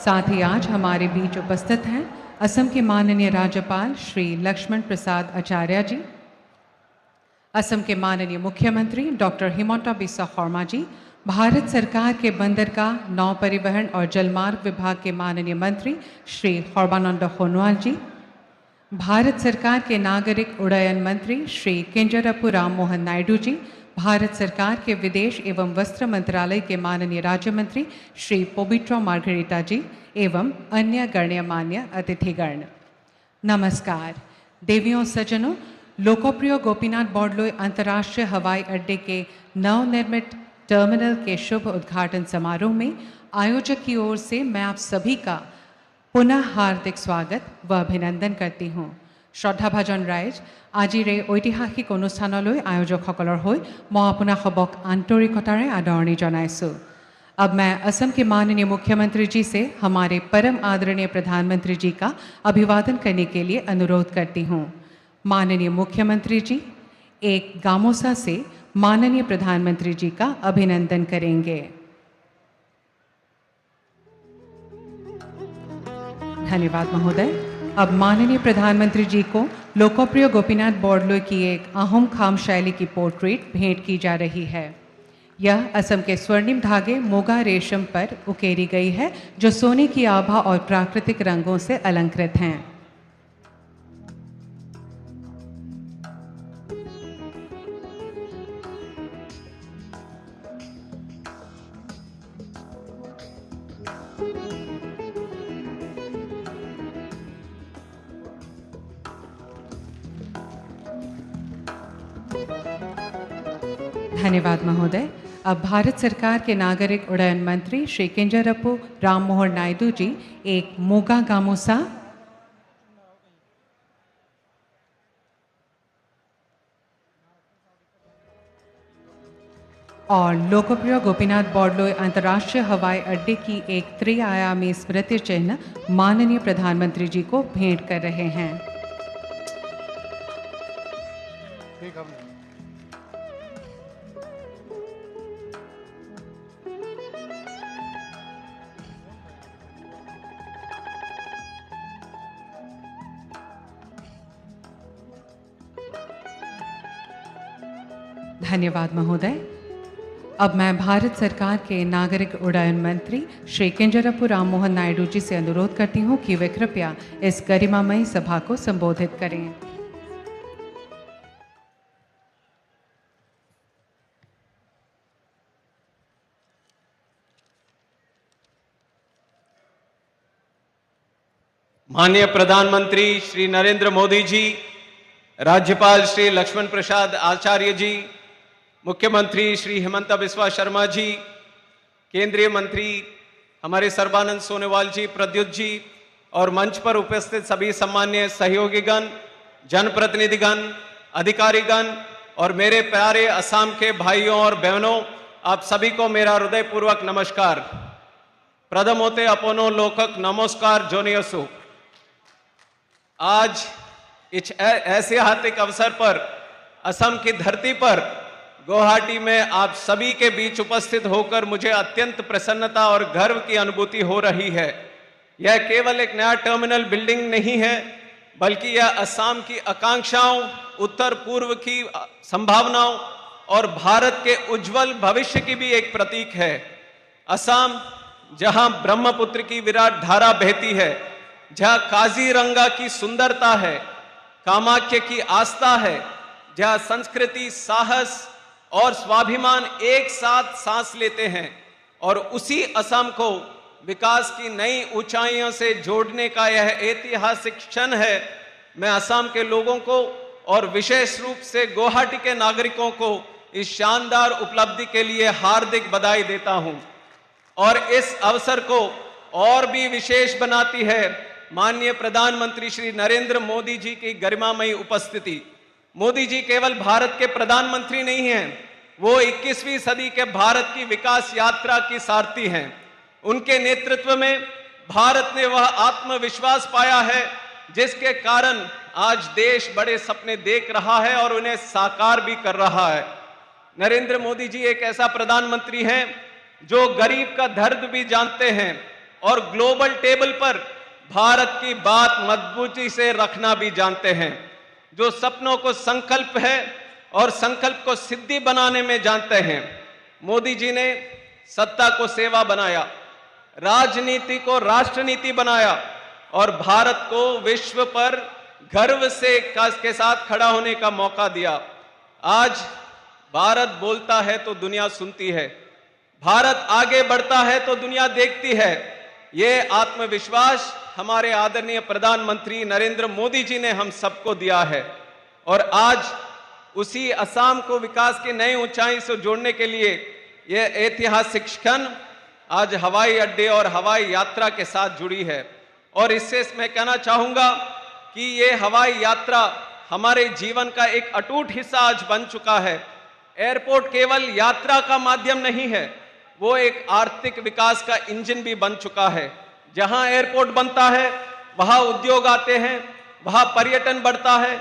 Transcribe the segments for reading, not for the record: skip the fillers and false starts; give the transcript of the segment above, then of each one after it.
साथ ही आज हमारे बीच उपस्थित हैं असम के माननीय राज्यपाल श्री लक्ष्मण प्रसाद आचार्य जी, असम के माननीय मुख्यमंत्री डॉक्टर हिमंता बिस्वा शर्मा जी, भारत सरकार के बंदरगाह, नौ परिवहन और जलमार्ग विभाग के माननीय मंत्री श्री सर्बानंद सोनोवाल जी, भारत सरकार के नागरिक उड्डयन मंत्री श्री किंजरापू राम मोहन नायडू जी, भारत सरकार के विदेश एवं वस्त्र मंत्रालय के माननीय राज्य मंत्री श्री पोबिट्रो मार्गरेटा जी एवं अन्य गण्यमान्य अतिथिगण, नमस्कार। देवियों सज्जनों, लोकप्रिय गोपीनाथ बोरदोलोई अंतर्राष्ट्रीय हवाई अड्डे के नवनिर्मित टर्मिनल के शुभ उद्घाटन समारोह में आयोजक की ओर से मैं आप सभी का पुनः हार्दिक स्वागत व अभिनंदन करती हूँ। श्रद्धाभाजन राइज, आजिर এই ঐতিহাসিক অনুষ্ঠানলৈ আয়োজকসকলৰ হৈ মই আপোনাসবক আন্তৰিকতাৰে আদৰণি জনাইছোঁ। अब मैं असम के माननीय मुख्यमंत्री जी से हमारे परम आदरणीय प्रधानमंत्री जी का अभिवादन करने के लिए अनुरोध करती हूँ। माननीय मुख्यमंत्री जी एक गामोसा से माननीय प्रधानमंत्री जी का अभिनंदन करेंगे। धन्यवाद महोदय। अब माननीय प्रधानमंत्री जी को लोकप्रिय गोपीनाथ बोरदोलोई की एक अहोम खाम शैली की पोर्ट्रेट भेंट की जा रही है। यह असम के स्वर्णिम धागे मोगा रेशम पर उकेरी गई है, जो सोने की आभा और प्राकृतिक रंगों से अलंकृत हैं। धन्यवाद महोदय। अब भारत सरकार के नागरिक उड्डयन मंत्री श्री किंजरापू राम मोहन नायडू जी एक मोगा गामोसा और लोकप्रिय गोपीनाथ बोरदोलोई अंतर्राष्ट्रीय हवाई अड्डे की एक त्रिआयामी स्मृति चिन्ह माननीय प्रधानमंत्री जी को भेंट कर रहे हैं। धन्यवाद महोदय। अब मैं भारत सरकार के नागरिक उड्डयन मंत्री श्री किंजरापू राम मोहन नायडू जी से अनुरोध करती हूँ कि वे कृपया इस गरिमामयी सभा को संबोधित करें। माननीय प्रधानमंत्री श्री नरेंद्र मोदी जी, राज्यपाल श्री लक्ष्मण प्रसाद आचार्य जी, मुख्यमंत्री श्री हिमंता बिस्वा शर्मा जी, केंद्रीय मंत्री हमारे सर्बानंद सोनोवाल जी, प्रद्युत जी और मंच पर उपस्थित सभी सम्मान्य सहयोगीगण, जनप्रतिनिधिगण, अधिकारीगण और मेरे प्यारे असम के भाइयों और बहनों, आप सभी को मेरा हृदयपूर्वक नमस्कार। प्रथम होते अपनो लोकक नमस्कार जोनियसु। आज इस ऐतिहासिक अवसर पर असम की धरती पर गुवाहाटी में आप सभी के बीच उपस्थित होकर मुझे अत्यंत प्रसन्नता और गर्व की अनुभूति हो रही है। यह केवल एक नया टर्मिनल बिल्डिंग नहीं है, बल्कि यह असम की आकांक्षाओं, उत्तर पूर्व की संभावनाओं और भारत के उज्जवल भविष्य की भी एक प्रतीक है। असम जहां ब्रह्मपुत्र की विराट धारा बहती है, जहां काजीरंगा की सुंदरता है, कामाख्या की आस्था है, जहां संस्कृति, साहस और स्वाभिमान एक साथ सांस लेते हैं, और उसी असम को विकास की नई ऊंचाइयों से जोड़ने का यह ऐतिहासिक क्षण है। मैं असम के लोगों को और विशेष रूप से गुवाहाटी के नागरिकों को इस शानदार उपलब्धि के लिए हार्दिक बधाई देता हूं। और इस अवसर को और भी विशेष बनाती है माननीय प्रधानमंत्री श्री नरेंद्र मोदी जी की गरिमामयी उपस्थिति। मोदी जी केवल भारत के प्रधानमंत्री नहीं हैं, वो 21वीं सदी के भारत की विकास यात्रा की सारथी हैं। उनके नेतृत्व में भारत ने वह आत्मविश्वास पाया है जिसके कारण आज देश बड़े सपने देख रहा है और उन्हें साकार भी कर रहा है। नरेंद्र मोदी जी एक ऐसा प्रधानमंत्री हैं जो गरीब का दर्द भी जानते हैं, और ग्लोबल टेबल पर भारत की बात मजबूती से रखना भी जानते हैं, जो सपनों को संकल्प है और संकल्प को सिद्धि बनाने में जानते हैं। मोदी जी ने सत्ता को सेवा बनाया, राजनीति को राष्ट्रनीति बनाया और भारत को विश्व पर गर्व से के साथ खड़ा होने का मौका दिया। आज भारत बोलता है तो दुनिया सुनती है, भारत आगे बढ़ता है तो दुनिया देखती है। ये आत्मविश्वास हमारे आदरणीय प्रधानमंत्री नरेंद्र मोदी जी ने हम सबको दिया है और आज उसी असम को विकास की नई ऊंचाई से जोड़ने के लिए यह ऐतिहासिक क्षण आज हवाई अड्डे और हवाई यात्रा के साथ जुड़ी है। और इससे मैं कहना चाहूंगा कि ये हवाई यात्रा हमारे जीवन का एक अटूट हिस्सा आज बन चुका है। एयरपोर्ट केवल यात्रा का माध्यम नहीं है, वो एक आर्थिक विकास का इंजन भी बन चुका है। जहां एयरपोर्ट बनता है वहां उद्योग आते हैं, वहां पर्यटन बढ़ता है,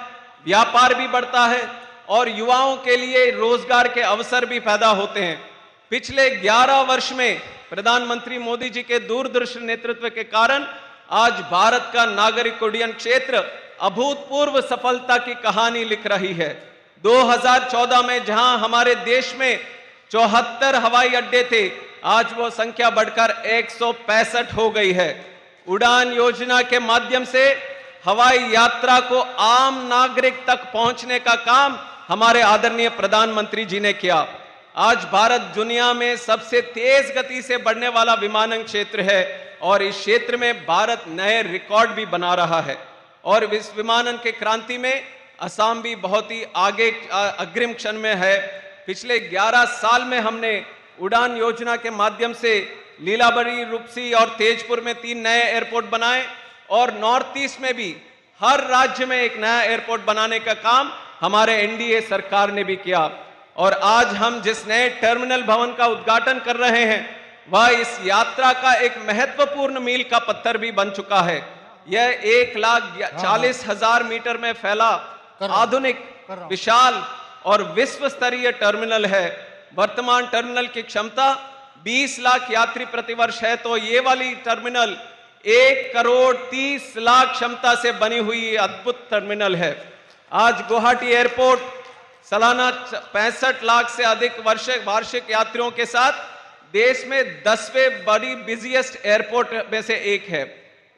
व्यापार भी बढ़ता है और युवाओं के लिए रोजगार के अवसर भी पैदा होते हैं। पिछले 11 वर्ष में प्रधानमंत्री मोदी जी के दूरदर्शी नेतृत्व के कारण आज भारत का नागरिक उड्डयन क्षेत्र अभूतपूर्व सफलता की कहानी लिख रही है। 2014 में जहां हमारे देश में 74 हवाई अड्डे थे, आज वो संख्या बढ़कर 165 हो गई है। उड़ान योजना के माध्यम से हवाई यात्रा को आम नागरिक तक पहुंचने का काम हमारे आदरणीय प्रधानमंत्री जी ने किया। आज भारत दुनिया में सबसे तेज गति से बढ़ने वाला विमानन क्षेत्र है और इस क्षेत्र में भारत नए रिकॉर्ड भी बना रहा है। और इस विमानन के क्रांति में असम भी बहुत ही आगे अग्रिम क्षण में है। पिछले 11 साल में हमने उड़ान योजना के माध्यम से लीलाबरी, रूपसी और तेजपुर में 3 नए एयरपोर्ट बनाए और नॉर्थ ईस्ट में भी हर राज्य में एक नया एयरपोर्ट बनाने का काम हमारे एनडीए सरकार ने भी किया। और आज हम जिस नए टर्मिनल भवन का उद्घाटन कर रहे हैं वह इस यात्रा का एक महत्वपूर्ण मील का पत्थर भी बन चुका है। यह 1,40,000 मीटर में फैला आधुनिक, विशाल और विश्व स्तरीय टर्मिनल है। वर्तमान टर्मिनल की क्षमता 20 लाख यात्री प्रतिवर्ष है, तो ये वाली टर्मिनल 1,30,00,000 क्षमता से बनी हुई अद्भुत टर्मिनल है। आज गुवाहाटी एयरपोर्ट सालाना 65 लाख से अधिक वार्षिक यात्रियों के साथ देश में 10वें बड़ी बिजिएस्ट एयरपोर्ट में से एक है।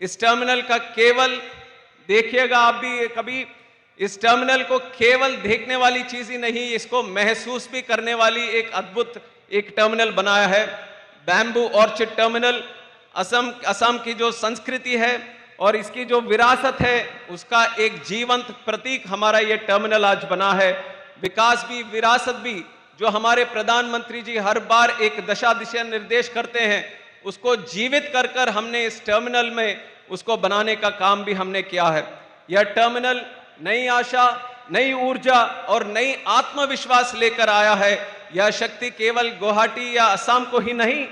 इस टर्मिनल का केवल देखिएगा आप भी कभी, इस टर्मिनल को केवल देखने वाली चीज ही नहीं, इसको महसूस भी करने वाली एक अद्भुत एक टर्मिनल बनाया है। बैम्बू ऑर्चिड टर्मिनल असम की जो संस्कृति है और इसकी जो विरासत है उसका एक जीवंत प्रतीक हमारा ये टर्मिनल आज बना है। विकास भी, विरासत भी, जो हमारे प्रधानमंत्री जी हर बार एक दिशा निर्देश करते हैं उसको जीवित कर कर हमने इस टर्मिनल में उसको बनाने का काम भी हमने किया है। यह टर्मिनल नई आशा, नई ऊर्जा और नई आत्मविश्वास लेकर आया है। यह शक्ति केवल गुवाहाटी या असम को ही नहीं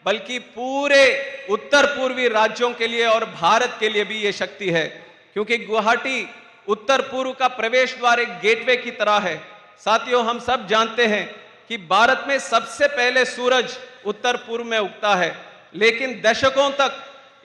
बल्कि पूरे उत्तर पूर्वी राज्यों के लिए और भारत के लिए भी यह शक्ति है, क्योंकि गुवाहाटी उत्तर पूर्व का प्रवेश द्वार, एक गेटवे की तरह है। साथियों, हम सब जानते हैं कि भारत में सबसे पहले सूरज उत्तर पूर्व में उगता है, लेकिन दशकों तक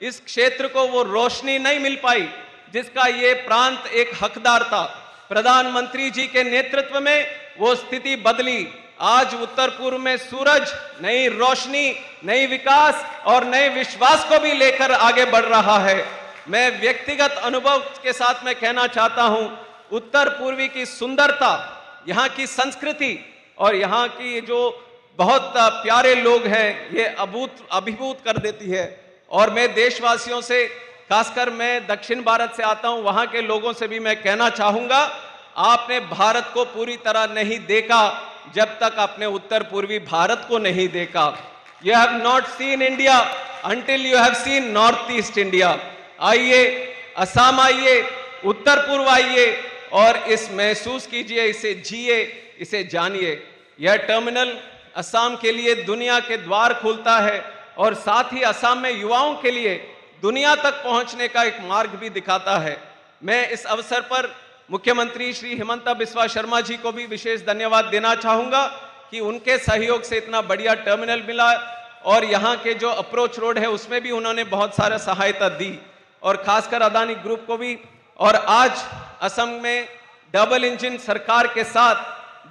इस क्षेत्र को वो रोशनी नहीं मिल पाई जिसका ये प्रांत एक हकदार था। प्रधानमंत्री जी के नेतृत्व में वो स्थिति बदली। आज उत्तर पूर्व में सूरज नई रोशनी, नई विकास और नए विश्वास को भी लेकर आगे बढ़ रहा है। मैं व्यक्तिगत अनुभव के साथ में कहना चाहता हूं, उत्तर पूर्वी की सुंदरता, यहाँ की संस्कृति और यहाँ की जो बहुत प्यारे लोग हैं, ये अभिभूत कर देती है। और मैं देशवासियों से, खासकर मैं दक्षिण भारत से आता हूं, वहां के लोगों से भी मैं कहना चाहूंगा, आपने भारत को पूरी तरह नहीं देखा जब तक आपने उत्तर पूर्वी भारत को नहीं देखा। You have not seen India until you have seen north east India. आइए, असम आइए, उत्तर पूर्व आइए और इस महसूस कीजिए, इसे जिए, इसे जानिए। यह टर्मिनल असम के लिए दुनिया के द्वार खोलता है और साथ ही असम में युवाओं के लिए दुनिया तक पहुंचने का एक मार्ग भी दिखाता है। मैं इस अवसर पर मुख्यमंत्री श्री हिमंता बिस्वा शर्मा जी को भी विशेष धन्यवाद देना चाहूंगा कि उनके सहयोग से इतना बढ़िया टर्मिनल मिला और यहाँ के जो अप्रोच रोड है उसमें भी उन्होंने बहुत सारा सहायता दी, और खासकर अदानी ग्रुप को भी। और आज असम में डबल इंजन सरकार के साथ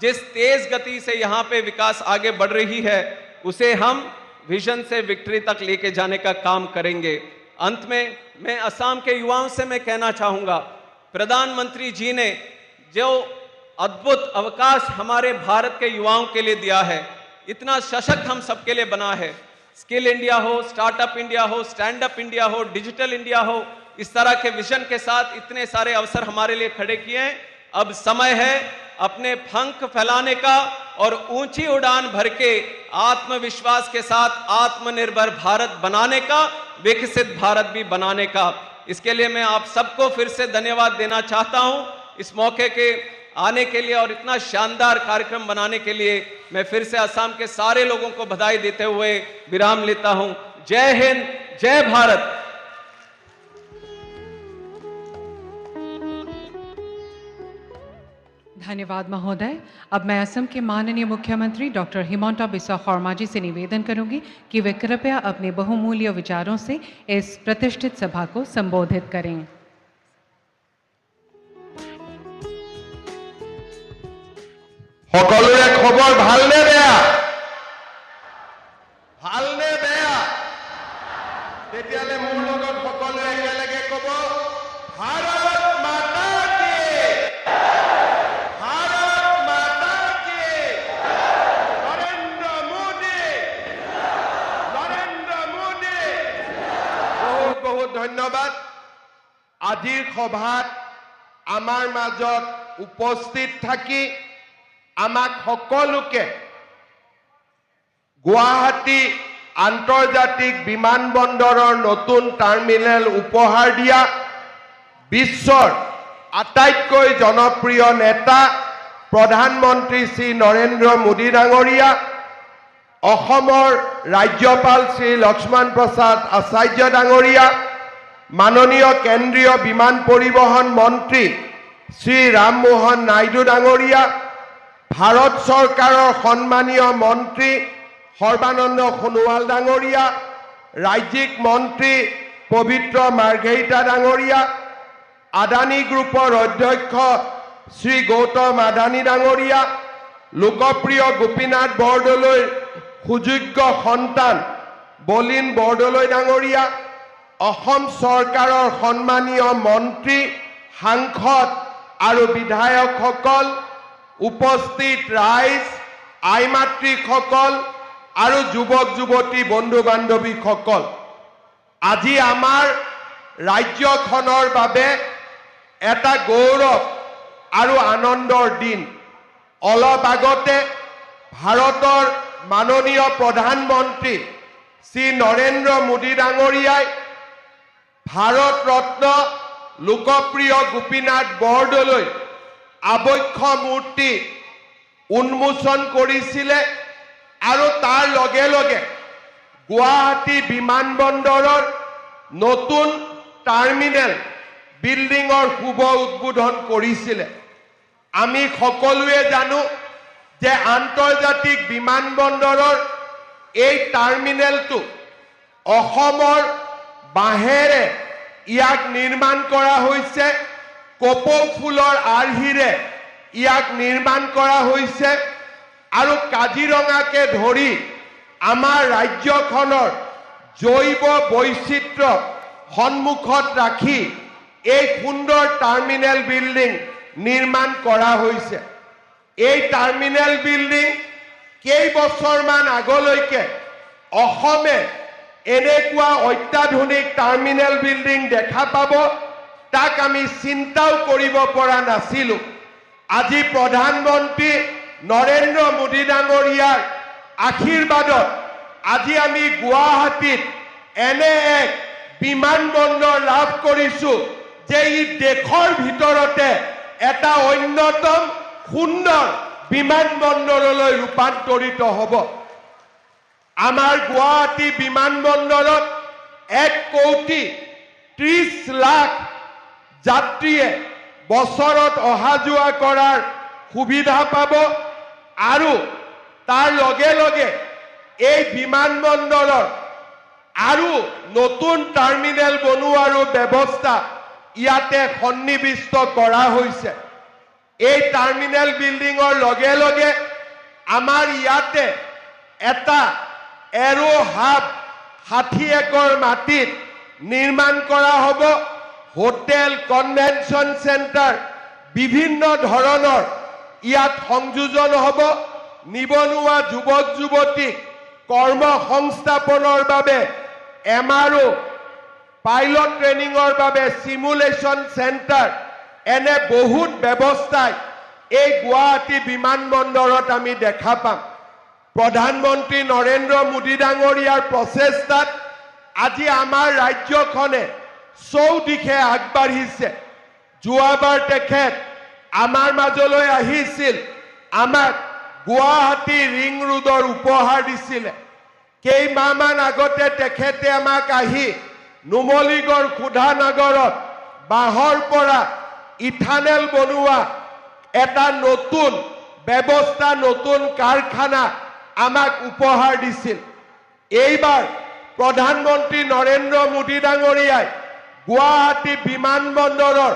जिस तेज गति से यहाँ पे विकास आगे बढ़ रही है, उसे हम विजन से विक्ट्री तक लेके जाने का काम करेंगे। अंत में मैं असम के युवाओं से मैं कहना चाहूंगा, प्रधानमंत्री जी ने जो अद्भुत अवकाश हमारे भारत के युवाओं के लिए दिया है, इतना सशक्त हम सबके लिए बना है, स्किल इंडिया हो, स्टार्टअप इंडिया हो, स्टैंड अप इंडिया हो, डिजिटल इंडिया हो, इस तरह के विजन के साथ इतने सारे अवसर हमारे लिए खड़े किए हैं। अब समय है अपने पंख फैलाने का और ऊंची उड़ान भर के आत्मविश्वास के साथ आत्मनिर्भर भारत बनाने का, विकसित भारत भी बनाने का। इसके लिए मैं आप सबको फिर से धन्यवाद देना चाहता हूं। इस मौके के आने के लिए और इतना शानदार कार्यक्रम बनाने के लिए मैं फिर से असम के सारे लोगों को बधाई देते हुए विराम लेता हूं। जय हिंद, जय भारत। धन्यवाद महोदय। अब मैं असम के माननीय मुख्यमंत्री डॉक्टर हिमंता बिस्वा शर्मा जी से निवेदन करूंगी कि वे कृपया अपने बहुमूल्य विचारों से इस प्रतिष्ठित सभा को संबोधित करें। সকলোৰে খবৰ ভালনে বেয়া? ভালনে বেয়া? তেতিয়ালে মোৰ লগত সকলোৱে একেলগে ক'ব, ভাৰত মাতা কি, ভাৰত মাতা কি, নৰেন্দ্ৰ মোদী, নৰেন্দ্ৰ মোদী। বহুত বহুত ধন্যবাদ। আজিৰ সভাত আমাৰ মাজত উপস্থিত থাকি আমাক সকলোকে গুৱাহাটী আন্তৰ্জাতিক বিমানবন্দৰৰ নতুন টাৰ্মিনেল উপহাৰ দিয়া বিশ্বৰ আটাইতকৈ জনপ্ৰিয় নেতা প্ৰধানমন্ত্ৰী শ্ৰী নৰেন্দ্ৰ মোদী ডাঙৰীয়া, অসমৰ ৰাজ্যপাল শ্ৰী লক্ষ্মণ প্ৰসাদ আচাৰ্য ডাঙৰীয়া, মাননীয় কেন্দ্ৰীয় বিমান পৰিবহণ মন্ত্ৰী শ্ৰী ৰামমোহন নাইডু ডাঙৰীয়া, ভাৰত চৰকাৰৰ সন্মানীয় মন্ত্ৰী সৰ্বানন্দ সোণোৱাল ডাঙৰীয়া, ৰাজ্যিক মন্ত্ৰী পবিত্ৰ মাৰ্ঘেৰিটা ডাঙৰীয়া, আদানী গ্ৰুপৰ অধ্যক্ষ শ্ৰী গৌতম আদানী ডাঙৰীয়া, লোকপ্ৰিয় গোপীনাথ বৰদলৈৰ সুযোগ্য সন্তান বলিন বৰদলৈ ডাঙৰীয়া, অসম চৰকাৰৰ সন্মানীয় মন্ত্ৰী, সাংসদ আৰু বিধায়কসকল, উপস্থিত ৰাইজ, আই মাতৃসকল আৰু যুৱক যুৱতী বন্ধু বান্ধৱীসকল, আজি আমাৰ ৰাজ্যখনৰ বাবে এটা গৌৰৱ আৰু আনন্দৰ দিন। অলপ আগতে ভাৰতৰ মাননীয় প্ৰধানমন্ত্ৰী শ্ৰী নৰেন্দ্ৰ মোদী ডাঙৰীয়াই ভাৰত ৰত্ন লোকপ্ৰিয় গোপীনাথ বৰদলৈ আবক্ষ মূৰ্তি উন্মোচন কৰিছিলে আৰু তাৰ লগে লগে গুৱাহাটী বিমানবন্দৰৰ নতুন টাৰ্মিনেল বিল্ডিঙৰ শুভ উদ্বোধন কৰিছিলে। আমি সকলোৱে জানো যে আন্তৰ্জাতিক বিমানবন্দৰৰ এই টাৰ্মিনেলটো অসমৰ বাঁহেৰে ইয়াক নিৰ্মাণ কৰা হৈছে, কপৌ ফুলৰ আৰ্হিৰে ইয়াক নিৰ্মাণ কৰা হৈছে আৰু কাজিৰঙাকে ধৰি আমাৰ ৰাজ্যখনৰ জৈৱ বৈচিত্ৰ্য সন্মুখত ৰাখি এই সুন্দৰ টাৰ্মিনেল বিল্ডিং নিৰ্মাণ কৰা হৈছে। এই টাৰ্মিনেল বিল্ডিং কেইবছৰমান আগলৈকে অসমে এনেকুৱা অত্যাধুনিক টাৰ্মিনেল বিল্ডিং দেখা পাব তাক আমি চিন্তাও কৰিব পৰা নাছিলোঁ। আজি প্ৰধানমন্ত্ৰী নৰেন্দ্ৰ মোদী ডাঙৰীয়াৰ আশীৰ্বাদত আজি আমি গুৱাহাটীত এনে এক বিমানবন্দৰ লাভ কৰিছোঁ যে ই দেশৰ ভিতৰতে এটা অন্যতম সুন্দৰ বিমানবন্দৰলৈ ৰূপান্তৰিত হ'ব। আমাৰ গুৱাহাটী বিমানবন্দৰত 1,30,00,000 যাত্ৰীয়ে বছৰত অহা যোৱা কৰাৰ সুবিধা পাব আৰু তাৰ লগে লগে এই বিমানবন্দৰৰ আৰু নতুন টাৰ্মিনেল বনোৱাৰো ব্যৱস্থা ইয়াতে সন্নিবিষ্ট কৰা হৈছে। এই টাৰ্মিনেল বিল্ডিঙৰ লগে লগে আমাৰ ইয়াতে এটা এৰো হাব 60 একৰ মাটিত নিৰ্মাণ কৰা হ'ব। হোটেল, কনভেনশ্যন চেণ্টাৰ বিভিন্ন ধৰণৰ ইয়াত সংযোজন হ'ব। নিবনুৱা যুৱক যুৱতীক কৰ্ম সংস্থাপনৰ বাবে MRO, পাইলট ট্ৰেইনিঙৰ বাবে সিমুলেশ্যন চেণ্টাৰ, এনে বহুত ব্যৱস্থাই এই গুৱাহাটী বিমানবন্দৰত আমি দেখা পাম। প্ৰধানমন্ত্ৰী নৰেন্দ্ৰ মোদী ডাঙৰীয়াৰ প্ৰচেষ্টাত আজি আমাৰ ৰাজ্যখনে চৌদিশে আগবাঢ়িছে। যোৱাবাৰ তেখেত আমাৰ মাজলৈ আহিছিল, আমাক গুৱাহাটী ৰিং ৰোডৰ উপহাৰ দিছিলে। কেইমাহমান আগতে তেখেতে আমাক আহি নুমলীগড় সুধানগৰত বাঁহৰ পৰা ইথানেল বনোৱা এটা নতুন ব্যৱস্থা, নতুন কাৰখানা আমাক উপহাৰ দিছিল। এইবাৰ প্ৰধানমন্ত্ৰী নৰেন্দ্ৰ মোদী ডাঙৰীয়াই গুৱাহাটী বিমানবন্দৰৰ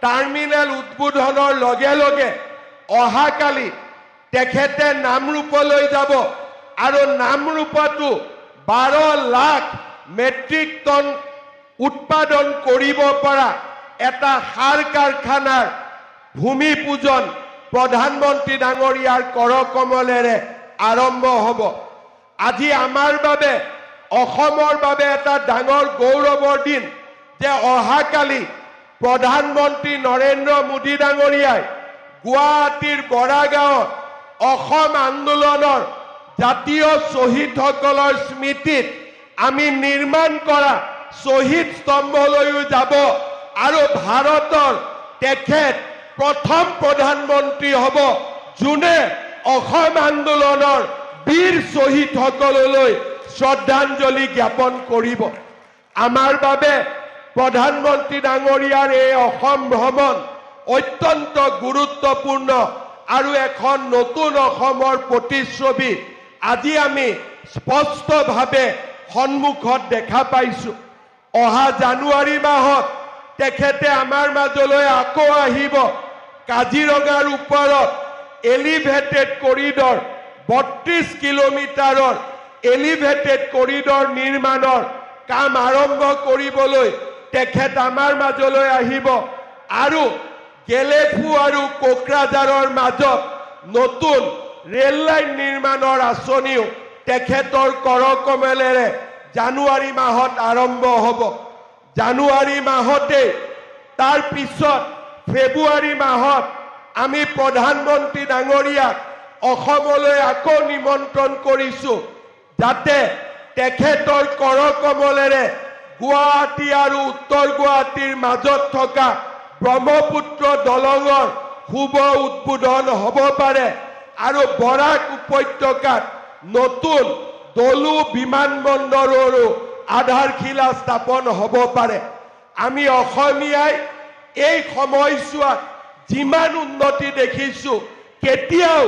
টাৰ্মিনেল উদ্বোধনৰ লগে লগে অহাকালি তেখেতে নামৰূপলৈ যাব আৰু নামৰূপতো 12 লাখ মেট্ৰিক টন উৎপাদন কৰিব পৰা এটা সাৰ কাৰখানাৰ ভূমি পূজন প্ৰধানমন্ত্ৰী ডাঙৰীয়াৰ কৰকমলেৰে আৰম্ভ হ'ব। আজি আমাৰ বাবে, অসমৰ বাবে এটা ডাঙৰ গৌৰৱৰ দিন যে অহাকালি প্ৰধানমন্ত্ৰী নৰেন্দ্ৰ মোদী ডাঙৰীয়াই গুৱাহাটীৰ বৰাগাঁৱত অসম আন্দোলনৰ জাতীয় শ্বহীদসকলৰ স্মৃতিত আমি নিৰ্মাণ কৰা শ্বহীদ স্তম্ভলৈও যাব আৰু ভাৰতৰ তেখেত প্ৰথম প্ৰধানমন্ত্ৰী হ'ব যোনে অসম আন্দোলনৰ বীৰ শ্বহীদসকললৈ শ্ৰদ্ধাঞ্জলি জ্ঞাপন কৰিব। আমাৰ বাবে প্ৰধানমন্ত্ৰী ডাঙৰীয়াৰ এই অসম ভ্ৰমণ অত্যন্ত গুৰুত্বপূৰ্ণ আৰু এখন নতুন অসমৰ প্ৰতিচ্ছবি আজি আমি স্পষ্টভাৱে সন্মুখত দেখা পাইছো। অহা জানুৱাৰী মাহত তেখেতে আমাৰ মাজলৈ আকৌ আহিব। কাজিৰঙাৰ ওপৰত এলিভেটেড কৰিডৰ 32 কিলোমিটাৰৰ এলিভেটেড কৰিডৰ নিৰ্মাণৰ কাম আৰম্ভ কৰিবলৈ তেখেত আমাৰ মাজলৈ আহিব আৰু গেলেফু আৰু কোকৰাঝাৰৰ মাজত নতুন ৰেল লাইন নিৰ্মাণৰ আঁচনিও তেখেতৰ কৰকমলেৰে জানুৱাৰী মাহত আৰম্ভ হ'ব। জানুৱাৰী মাহতে তাৰ পিছত ফেব্ৰুৱাৰী মাহত আমি প্ৰধানমন্ত্ৰী ডাঙৰীয়াক অসমলৈ আকৌ নিমন্ত্ৰণ কৰিছো যাতে তেখেতৰ কৰকমলেৰে গুৱাহাটী আৰু উত্তৰ গুৱাহাটীৰ মাজত থকা ব্ৰহ্মপুত্ৰ দলঙৰ শুভ উদ্বোধন হ'ব পাৰে আৰু বৰাক উপত্যকাত নতুন দলু বিমানবন্দৰৰো আধাৰশিলা স্থাপন হ'ব পাৰে। আমি অসমীয়াই এই সময়ছোৱাত যিমান উন্নতি দেখিছো কেতিয়াও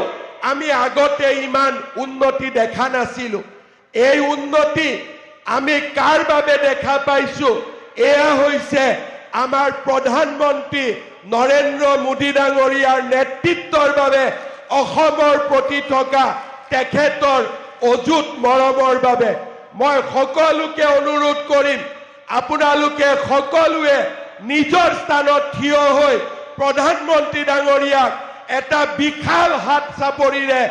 আমি আগতে ইমান উন্নতি দেখা নাছিলো। এই উন্নতি আমি কাৰ বাবে দেখা পাইছো? এয়া হৈছে আমাৰ প্ৰধানমন্ত্ৰী নৰেন্দ্ৰ মোদী ডাঙৰীয়াৰ নেতৃত্বৰ বাবে অসমৰ প্ৰতি থকা তেখেতৰ অযুত মৰমৰ বাবে। মই সকলোকে অনুৰোধ কৰিম, আপোনালোকে সকলোৱে নিজৰ স্থানত থিয় হৈ প্ৰধানমন্ত্ৰী ডাঙৰীয়াক এটা বিশাল হাত চাপৰিৰে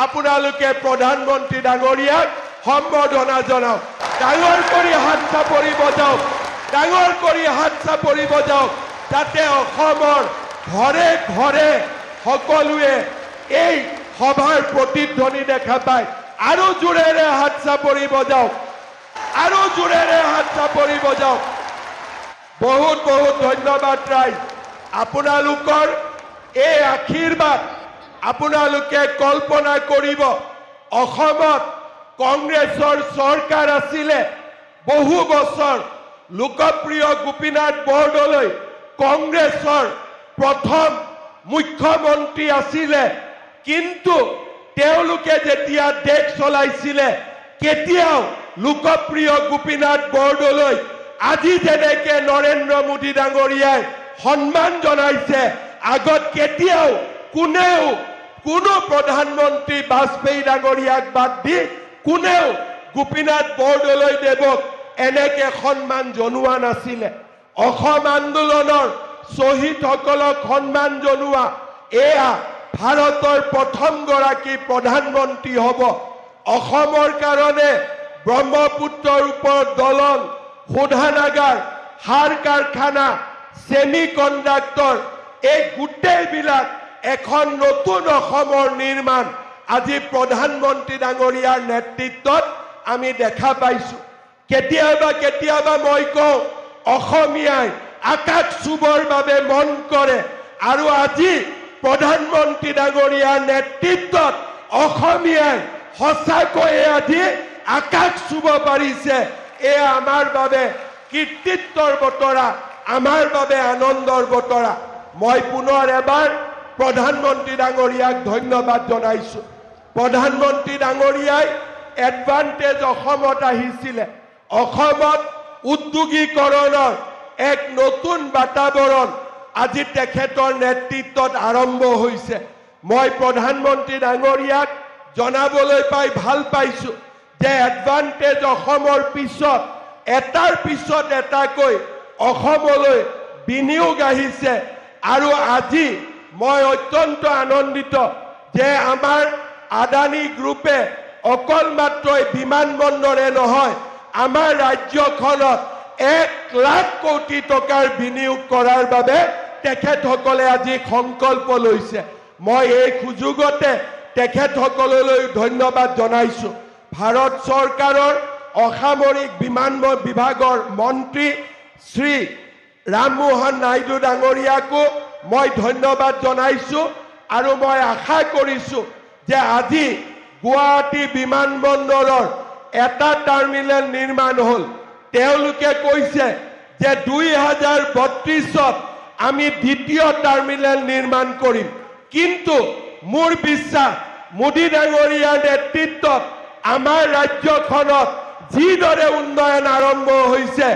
আপোনালোকে প্ৰধানমন্ত্ৰী ডাঙৰীয়াক সম্বৰ্ধনা জনাওক। ডাঙৰ কৰি হাত চাপৰি বজাওক, ডাঙৰ কৰি হাত চাপৰি বজাওক, যাতে অসমৰ ঘৰে ঘৰে সকলোৱে এই সভাৰ প্ৰতিধ্বনি দেখা পায়। আৰু জোৰেৰে হাত চাপৰি বজাওক, আৰু জোৰেৰে হাত চাপৰি বজাওক। বহুত বহুত ধন্যবাদ ৰাইজ। আপোনালোকৰ এই আশীৰ্বাদ আপোনালোকে কল্পনা কৰিব, অসমত কংগ্ৰেছৰ চৰকাৰ আছিলে বহু বছৰ। লোকপ্ৰিয় গোপীনাথ বৰদলৈ কংগ্ৰেছৰ প্ৰথম মুখ্যমন্ত্ৰী আছিলে, কিন্তু তেওঁলোকে যেতিয়া দেশ চলাইছিলে কেতিয়াও লোকপ্ৰিয় গোপীনাথ বৰদলৈ আজি যেনেকে নৰেন্দ্ৰ মোদী ডাঙৰীয়াই সন্মান জনাইছে আগত কেতিয়াও কোনো প্ৰধানমন্ত্ৰী বাজপেয়ী ডাঙৰীয়াক বাদ দি কোনেও গোপীনাথ বৰদলৈ দেৱক এনেকে সন্মান জনোৱা নাছিলে অসম আন্দোলনৰ শ্বহীদসকলক সন্মান জনোৱা এয়া ভাৰতৰ প্ৰথমগৰাকী প্ৰধানমন্ত্ৰী হ'ব অসমৰ কাৰণে ব্ৰহ্মপুত্ৰৰ ওপৰত দলং শোধনাগাৰ সাৰ কাৰখানা সেমি কণ্ডাক্টৰ এই গোটেইবিলাক এখন নতুন অসমৰ নিৰ্মাণ আজি প্ৰধানমন্ত্ৰী ডাঙৰীয়াৰ নেতৃত্বত আমি দেখা পাইছো কেতিয়াবা মই কওঁ অসমীয়াই আকাশ চুবৰ বাবে মন কৰে আৰু আজি প্ৰধানমন্ত্ৰী ডাঙৰীয়াৰ নেতৃত্বত অসমীয়াই সঁচাকৈয়ে আজি আকাশ চুব পাৰিছে এয়া আমাৰ বাবে কীৰ্তিত্বৰ বতৰা আমাৰ বাবে আনন্দৰ বতৰা মই পুনৰ এবাৰ প্ৰধানমন্ত্ৰী ডাঙৰীয়াক ধন্যবাদ জনাইছো প্ৰধানমন্ত্ৰী ডাঙৰীয়াই এডভান্টেজ অসমত আহিছিলে অসমত উদ্যোগীকৰণৰ এক নতুন বাতাবৰণ আজি তেখেতৰ নেতৃত্বত আৰম্ভ হৈছে মই প্ৰধানমন্ত্ৰী ডাঙৰীয়াক জনাবলৈ পাই ভাল পাইছো যে এডভান্টেজ অসমৰ পিছত এটাৰ পিছত এটাকৈ অসমলৈ বিনিয়োগ আহিছে আৰু আজি মই অত্যন্ত আনন্দিত যে আমাৰ আদানী গ্ৰুপে অকল মাত্ৰ বিমানবন্দৰে নহয় আমাৰ ৰাজ্যখনত 1 লাখ কোটি টকাৰ বিনিয়োগ কৰাৰ বাবে তেখেতসকলে আজি সংকল্প লৈছে মই এই সুযোগতে তেখেতসকললৈ ধন্যবাদ জনাইছো ভাৰত চৰকাৰৰ অসামৰিক বিমান বিভাগৰ মন্ত্ৰী শ্ৰী ৰামমোহন নাইডু ডাঙৰীয়াকো মই ধন্যবাদ জনাইছো আৰু মই আশা কৰিছো যে আজি গুৱাহাটী বিমানবন্দৰৰ এটা টাৰ্মিনেল নিৰ্মাণ হ'ল তেওঁলোকে কৈছে যে 2032ত আমি দ্বিতীয় টাৰ্মিনেল নিৰ্মাণ কৰিম কিন্তু মোৰ বিশ্বাস মোদী ডাঙৰীয়াৰ নেতৃত্বত আমাৰ ৰাজ্যখনত যিদৰে উন্নয়ন আৰম্ভ হৈছে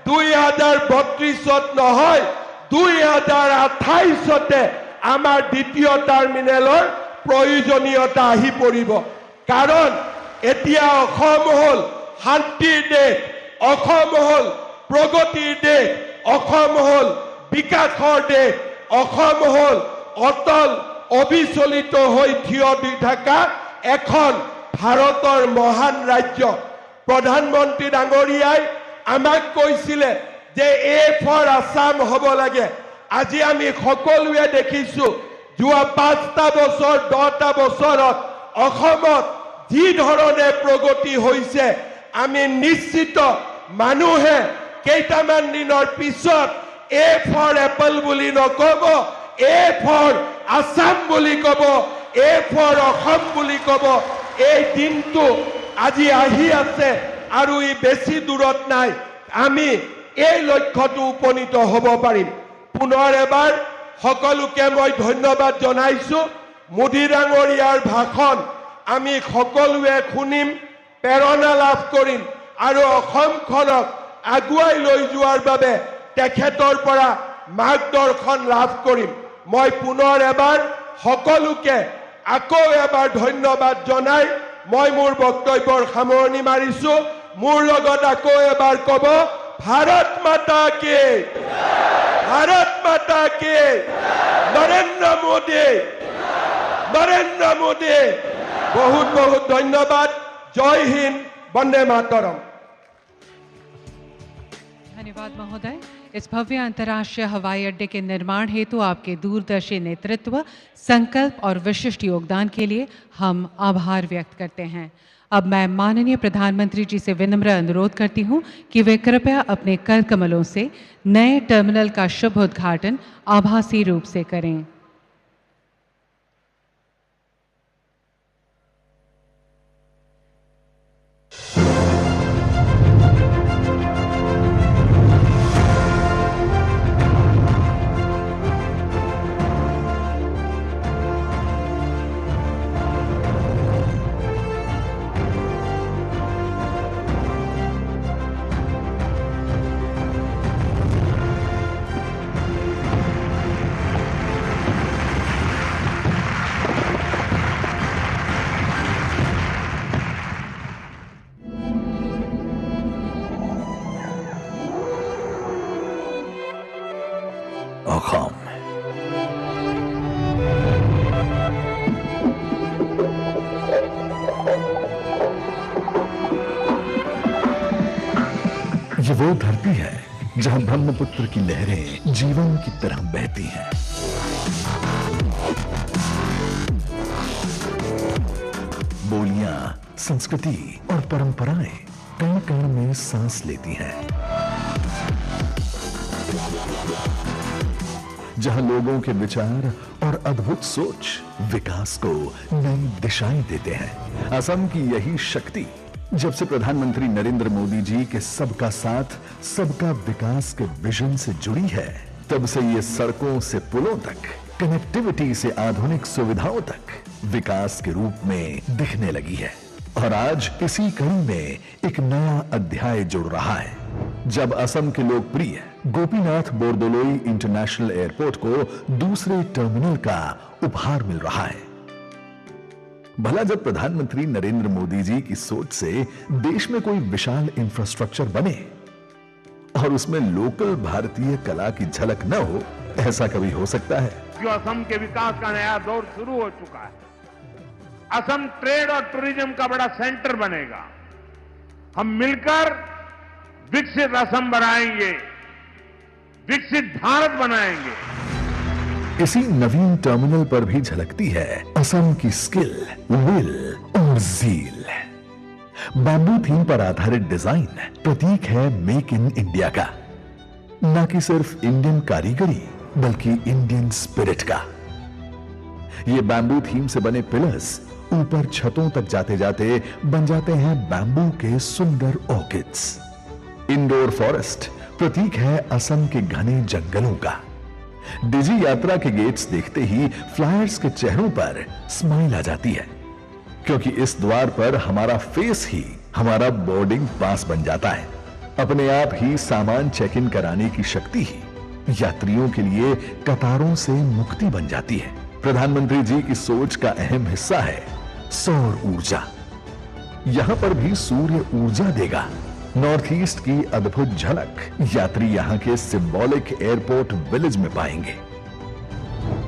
2032ত নহয় 2028তে আমাৰ দ্বিতীয় টাৰ্মিনেলৰ প্ৰয়োজনীয়তা আহি পৰিব কাৰণ এতিয়া অসম হ'ল শান্তিৰ দেশ অসম হ'ল প্ৰগতিৰ দেশ অসম হ'ল বিকাশৰ দেশ অসম হ'ল অটল অবিচলিত হৈ থিয় দি থকা এখন ভাৰতৰ মহান ৰাজ্য প্ৰধানমন্ত্ৰী ডাঙৰীয়াই আমাক কৈছিলে যে এ ফৰ আসাম হ'ব লাগে আজি আমি সকলোৱে দেখিছো যোৱা 5টা বছৰ 10টা বছৰত অসমত যি ধৰণে প্ৰগতি হৈছে আমি নিশ্চিত মানুহে কেইটামান দিনৰ পিছত এ ফৰ এপল বুলি নকব এ ফৰ আসাম বুলি কব এ ফৰ অসম বুলি কব এই দিনটো আজি আহি আছে আৰু ই বেছি দূৰত নাই আমি এই লক্ষ্যটো উপনীত হ'ব পাৰিম পুনৰ এবাৰ সকলোকে মই ধন্যবাদ জনাইছো মোদী ডাঙৰীয়াৰ ভাষণ আমি সকলোৱে শুনিম প্ৰেৰণা লাভ কৰিম আৰু অসমখনক আগুৱাই লৈ যোৱাৰ বাবে তেখেতৰ পৰা মাৰ্গদৰ্শন লাভ কৰিম মই পুনৰ এবাৰ সকলোকে আকৌ এবাৰ ধন্যবাদ জনাই মই মোৰ বক্তব্যৰ সামৰণি মাৰিছো মোৰ লগত আকৌ এবাৰ ক'ব ভাৰত মাতা কি নৰেন্দ্ৰ মোদী बहुत बहुत धन्यवाद जय हिंद वंदे मातरम धन्यवाद महोदय इस भव्य अंतर्राष्ट्रीय हवाई अड्डे के निर्माण हेतु आपके दूरदर्शी नेतृत्व संकल्प और विशिष्ट योगदान के लिए हम आभार व्यक्त करते हैं अब मैं माननीय प्रधानमंत्री जी से विनम्र अनुरोध करती हूं कि वे कृपया अपने कर कमलों से नए टर्मिनल का शुभ उद्घाटन आभासी रूप से करें। অসম। ये वो धरती है जहां ब्रह्मपुत्र की लहरें जीवन की तरह बहती हैं। बोलियां, संस्कृति और परंपराएं कण कण में सांस लेती हैं। जहां लोगों के विचार और अद्भुत सोच विकास को नई दिशाएं देते हैं। असम की यही शक्ति जब से प्रधानमंत्री नरेंद्र मोदी जी के सबका साथ सबका विकास के विजन से जुड़ी है, तब से ये सड़कों से पुलों तक, कनेक्टिविटी से आधुनिक सुविधाओं तक विकास के रूप में दिखने लगी है। और आज इसी कड़ी में एक नया अध्याय जुड़ रहा है, जब असम के लोकप्रिय गोपीनाथ बोरदोलोई इंटरनेशनल एयरपोर्ट को दूसरे टर्मिनल का उपहार मिल रहा है। भला जब प्रधानमंत्री नरेंद्र मोदी जी की सोच से देश में कोई विशाल इंफ्रास्ट्रक्चर बने और उसमें लोकल भारतीय कला की झलक न हो, ऐसा कभी हो सकता है? जो असम के विकास का नया दौर शुरू हो चुका है। असम ट्रेड और टूरिज्म का बड़ा सेंटर बनेगा। हम मिलकर विकसित असम बनाएंगे, विकसित भारत बनाएंगे। इसी नवीन टर्मिनल पर भी झलकती है असम की स्किल, विल और जील। बैम्बू थीम पर आधारित डिजाइन प्रतीक है मेक इन इंडिया का, न कि सिर्फ इंडियन कारीगरी बल्कि इंडियन स्पिरिट का। ये बैम्बू थीम से बने पिलर्स ऊपर छतों तक जाते जाते बन जाते हैं बैम्बू के सुंदर ऑर्किड्स। इंडोर फॉरेस्ट प्रतीक है असम के घने जंगलों का। डिजी यात्रा के गेट्स देखते ही फ्लायर्स के चेहरों पर स्माइल आ जाती है, क्योंकि इस द्वार पर हमारा फेस ही हमारा बोर्डिंग पास बन जाता है। अपने आप ही सामान चेक इन कराने की शक्ति ही यात्रियों के लिए कतारों से मुक्ति बन जाती है। प्रधानमंत्री जी की सोच का अहम हिस्सा है सौर ऊर्जा। यहां पर भी सूर्य ऊर्जा देगा। नॉर्थ ईस्ट की अद्भुत झलक यात्री यहां के सिंबॉलिक एयरपोर्ट विलेज में पाएंगे।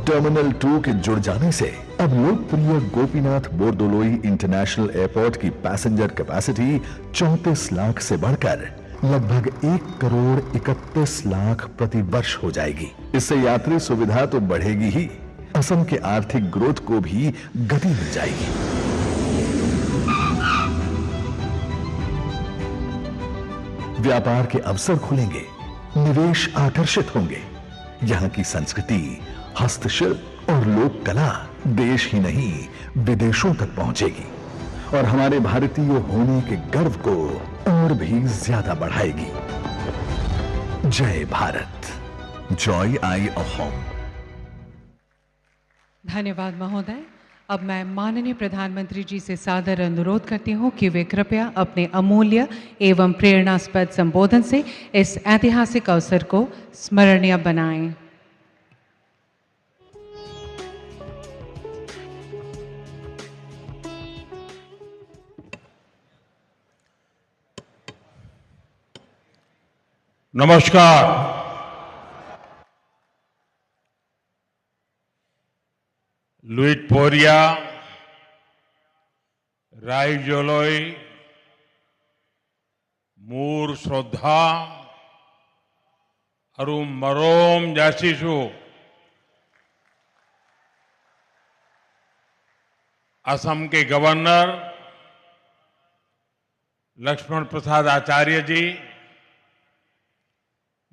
टर्मिनल 2 के जुड़ जाने से अब लोकप्रिय गोपीनाथ बोरदोलोई इंटरनेशनल एयरपोर्ट की पैसेंजर कैपेसिटी 34 लाख से बढ़कर लगभग 1 करोड़ 31 लाख प्रति वर्ष हो जाएगी। इससे यात्री सुविधा तो बढ़ेगी ही, असम के आर्थिक ग्रोथ को भी गति मिल जाएगी। व्यापार के अवसर खुलेंगे, निवेश आकर्षित होंगे। यहां की संस्कृति, हस्तशिल्प और लोक कला देश ही नहीं विदेशों तक पहुंचेगी और हमारे भारतीय होने के गर्व को और भी ज्यादा बढ़ाएगी। जय भारत, जॉय आई अहोम। धन्यवाद महोदय। अब मैं माननीय प्रधानमंत्री जी से सादर अनुरोध करती हूँ कि वे कृपया अपने अमूल्य एवं प्रेरणास्पद संबोधन से इस ऐतिहासिक अवसर को स्मरणीय बनाएं। नमस्कार। लुइट पोरिया, राइजोलोई, मूर श्रद्धा, अरुम मरोम जासीसु असम के गवर्नर लक्ष्मण प्रसाद आचार्य जी,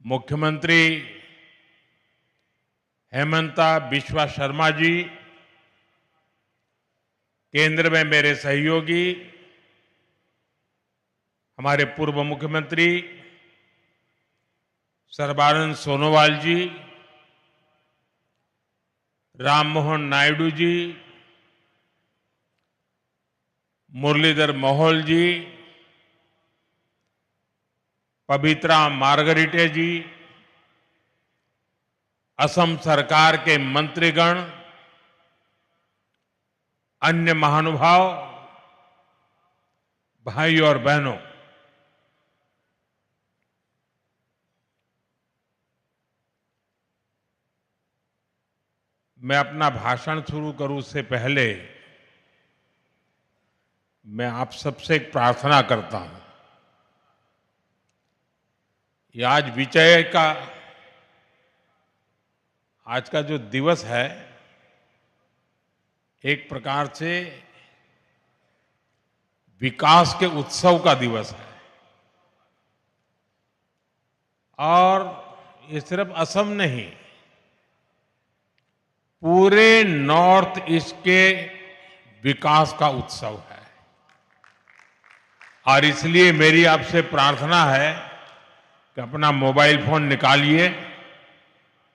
मुख्यमंत्री हेमंता बिश्वा शर्मा जी, केंद्र में मेरे सहयोगी हमारे पूर्व मुख्यमंत्री सर्बानंद सोनोवाल जी, राम मोहन नायडू जी, मुरलीधर मोहोल जी, पवित्रा मार्गरीटे जी, असम सरकार के मंत्रीगण, अन्य महानुभाव, भाई और बहनों, मैं अपना भाषण शुरू करूं उससे पहले मैं आप सबसे एक प्रार्थना करता हूं। ये आज विजय का आज का जो दिवस है एक प्रकार से विकास के उत्सव का दिवस है और ये सिर्फ असम नहीं, पूरे नॉर्थ ईस्ट के विकास का उत्सव है। और इसलिए मेरी आपसे प्रार्थना है कि अपना मोबाइल फोन निकालिए,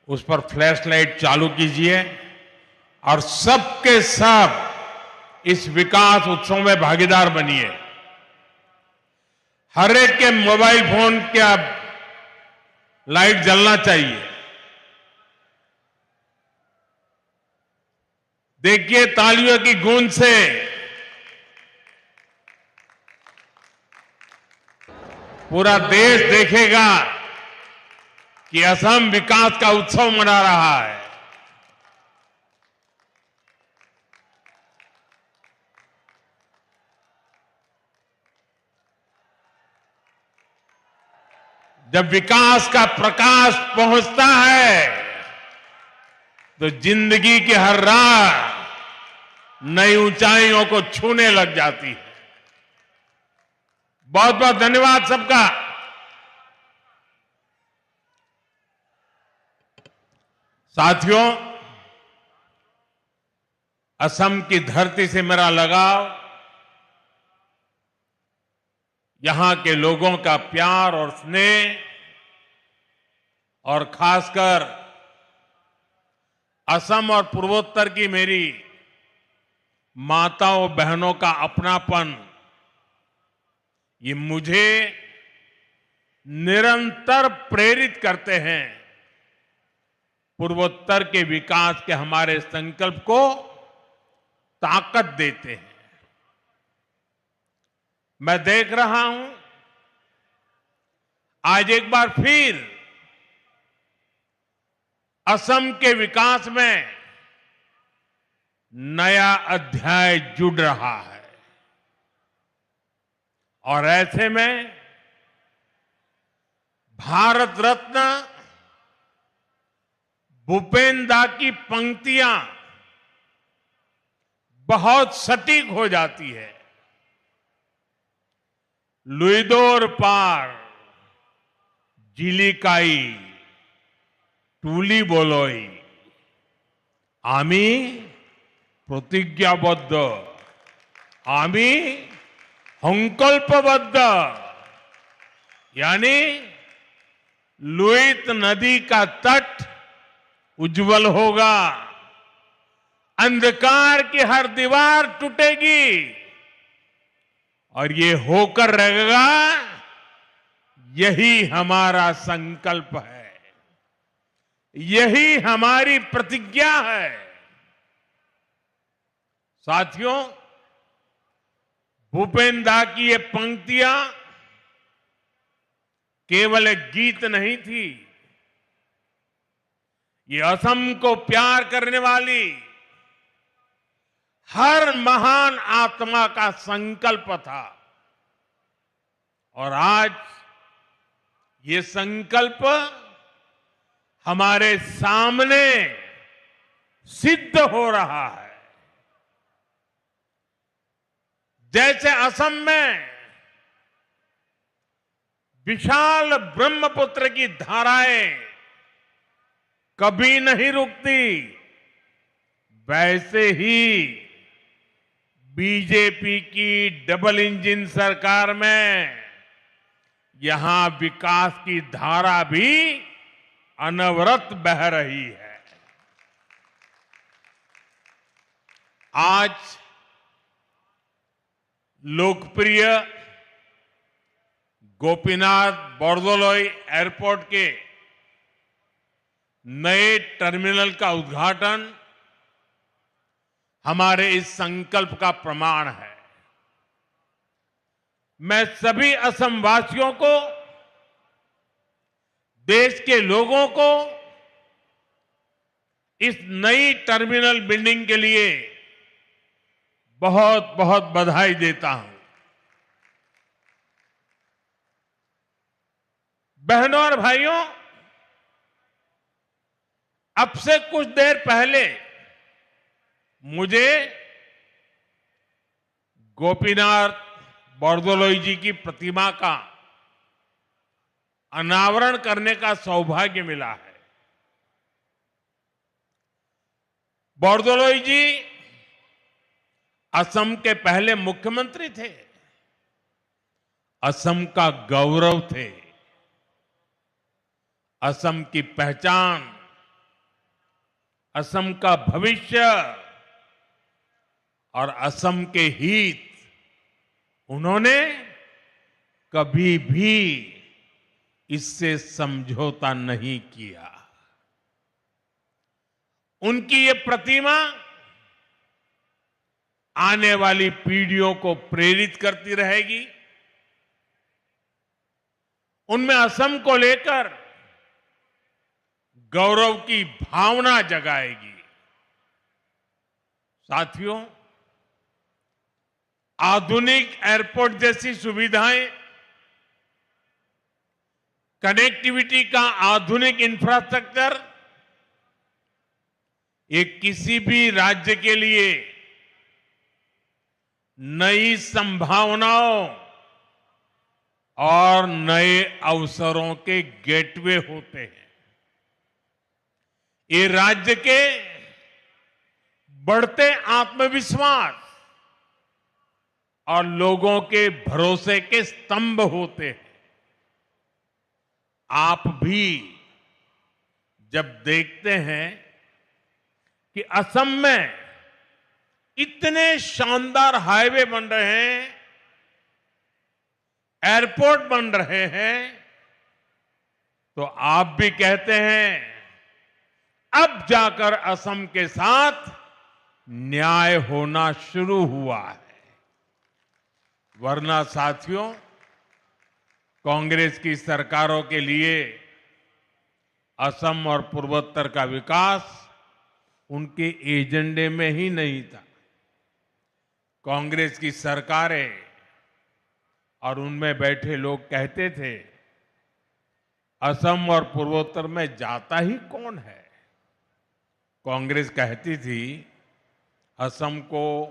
उस पर फ्लैश लाइट चालू कीजिए और सबके सब इस विकास उत्सव में भागीदार बनिए। हर एक के मोबाइल फोन का लाइट जलना चाहिए। देखिए तालियों की गूंज से पूरा देश देखेगा कि असम विकास का उत्सव मना रहा है। जब विकास का प्रकाश पहुंचता है तो जिंदगी की हर राह नई ऊंचाइयों को छूने लग जाती है। बहुत बहुत धन्यवाद सबका। साथियों, असम की धरती से मेरा लगाव, यहां के लोगों का प्यार और स्नेह और खासकर असम और पूर्वोत्तर की मेरी माताओं बहनों का अपनापन, ये मुझे निरंतर प्रेरित करते हैं, पूर्वोत्तर के विकास के हमारे संकल्प को ताकत देते हैं। मैं देख रहा हूं आज एक बार फिर असम के विकास में नया अध्याय जुड़ रहा है और ऐसे में भारत रत्न भूपेन दा की पंक्तियां बहुत सटीक हो जाती है। लुइदोर पार जिलिकाई टूली बोलोई आमी प्रतिज्ञाबद्ध आमी संकल्पबद्ध, यानी लुइत नदी का तट उज्जवल होगा, अंधकार की हर दीवार टूटेगी और ये होकर रहेगा, यही हमारा संकल्प है, यही हमारी प्रतिज्ञा है। साथियों, भूपेन दा की ये पंक्तियां केवल एक गीत नहीं थी, ये असम को प्यार करने वाली हर महान आत्मा का संकल्प था। और आज ये संकल्प हमारे सामने सिद्ध हो रहा है। जैसे असम में विशाल ब्रह्मपुत्र की धाराएं कभी नहीं रुकती, वैसे ही बीजेपी की डबल इंजन सरकार में यहां विकास की धारा भी अनवरत बह रही है। आज लोकप्रिय गोपीनाथ बोरदोलोई एयरपोर्ट के नए टर्मिनल का उद्घाटन हमारे इस संकल्प का प्रमाण है। मैं सभी असम वासियों को, देश के लोगों को इस नई टर्मिनल बिल्डिंग के लिए बहुत बहुत बधाई देता हूं। बहनों और भाइयों, अब से कुछ देर पहले मुझे गोपीनाथ बोरदोलोई जी की प्रतिमा का अनावरण करने का सौभाग्य मिला है। बोरदोलोई जी असम के पहले मुख्यमंत्री थे, असम का गौरव थे, असम की पहचान, असम का भविष्य और असम के हित उन्होंने कभी भी इससे समझौता नहीं किया। उनकी ये प्रतिमा आने वाली पीढ़ियों को प्रेरित करती रहेगी, उनमें असम को लेकर गौरव की भावना जगाएगी। साथियों, आधुनिक एयरपोर्ट जैसी सुविधाएं, कनेक्टिविटी का आधुनिक इंफ्रास्ट्रक्चर, ये किसी भी राज्य के लिए नई संभावनाओं और नए अवसरों के गेटवे होते हैं। ये राज्य के बढ़ते आत्मविश्वास और लोगों के भरोसे के स्तंभ होते हैं। आप भी जब देखते हैं कि असम में इतने शानदार हाईवे बन रहे हैं, एयरपोर्ट बन रहे हैं, तो आप भी कहते हैं अब जाकर असम के साथ न्याय होना शुरू हुआ है। वरना साथियों, कांग्रेस की सरकारों के लिए असम और पूर्वोत्तर का विकास उनके एजेंडे में ही नहीं था। कांग्रेस की सरकारें और उनमें बैठे लोग कहते थे, असम और पूर्वोत्तर में जाता ही कौन है। कांग्रेस कहती थी असम को,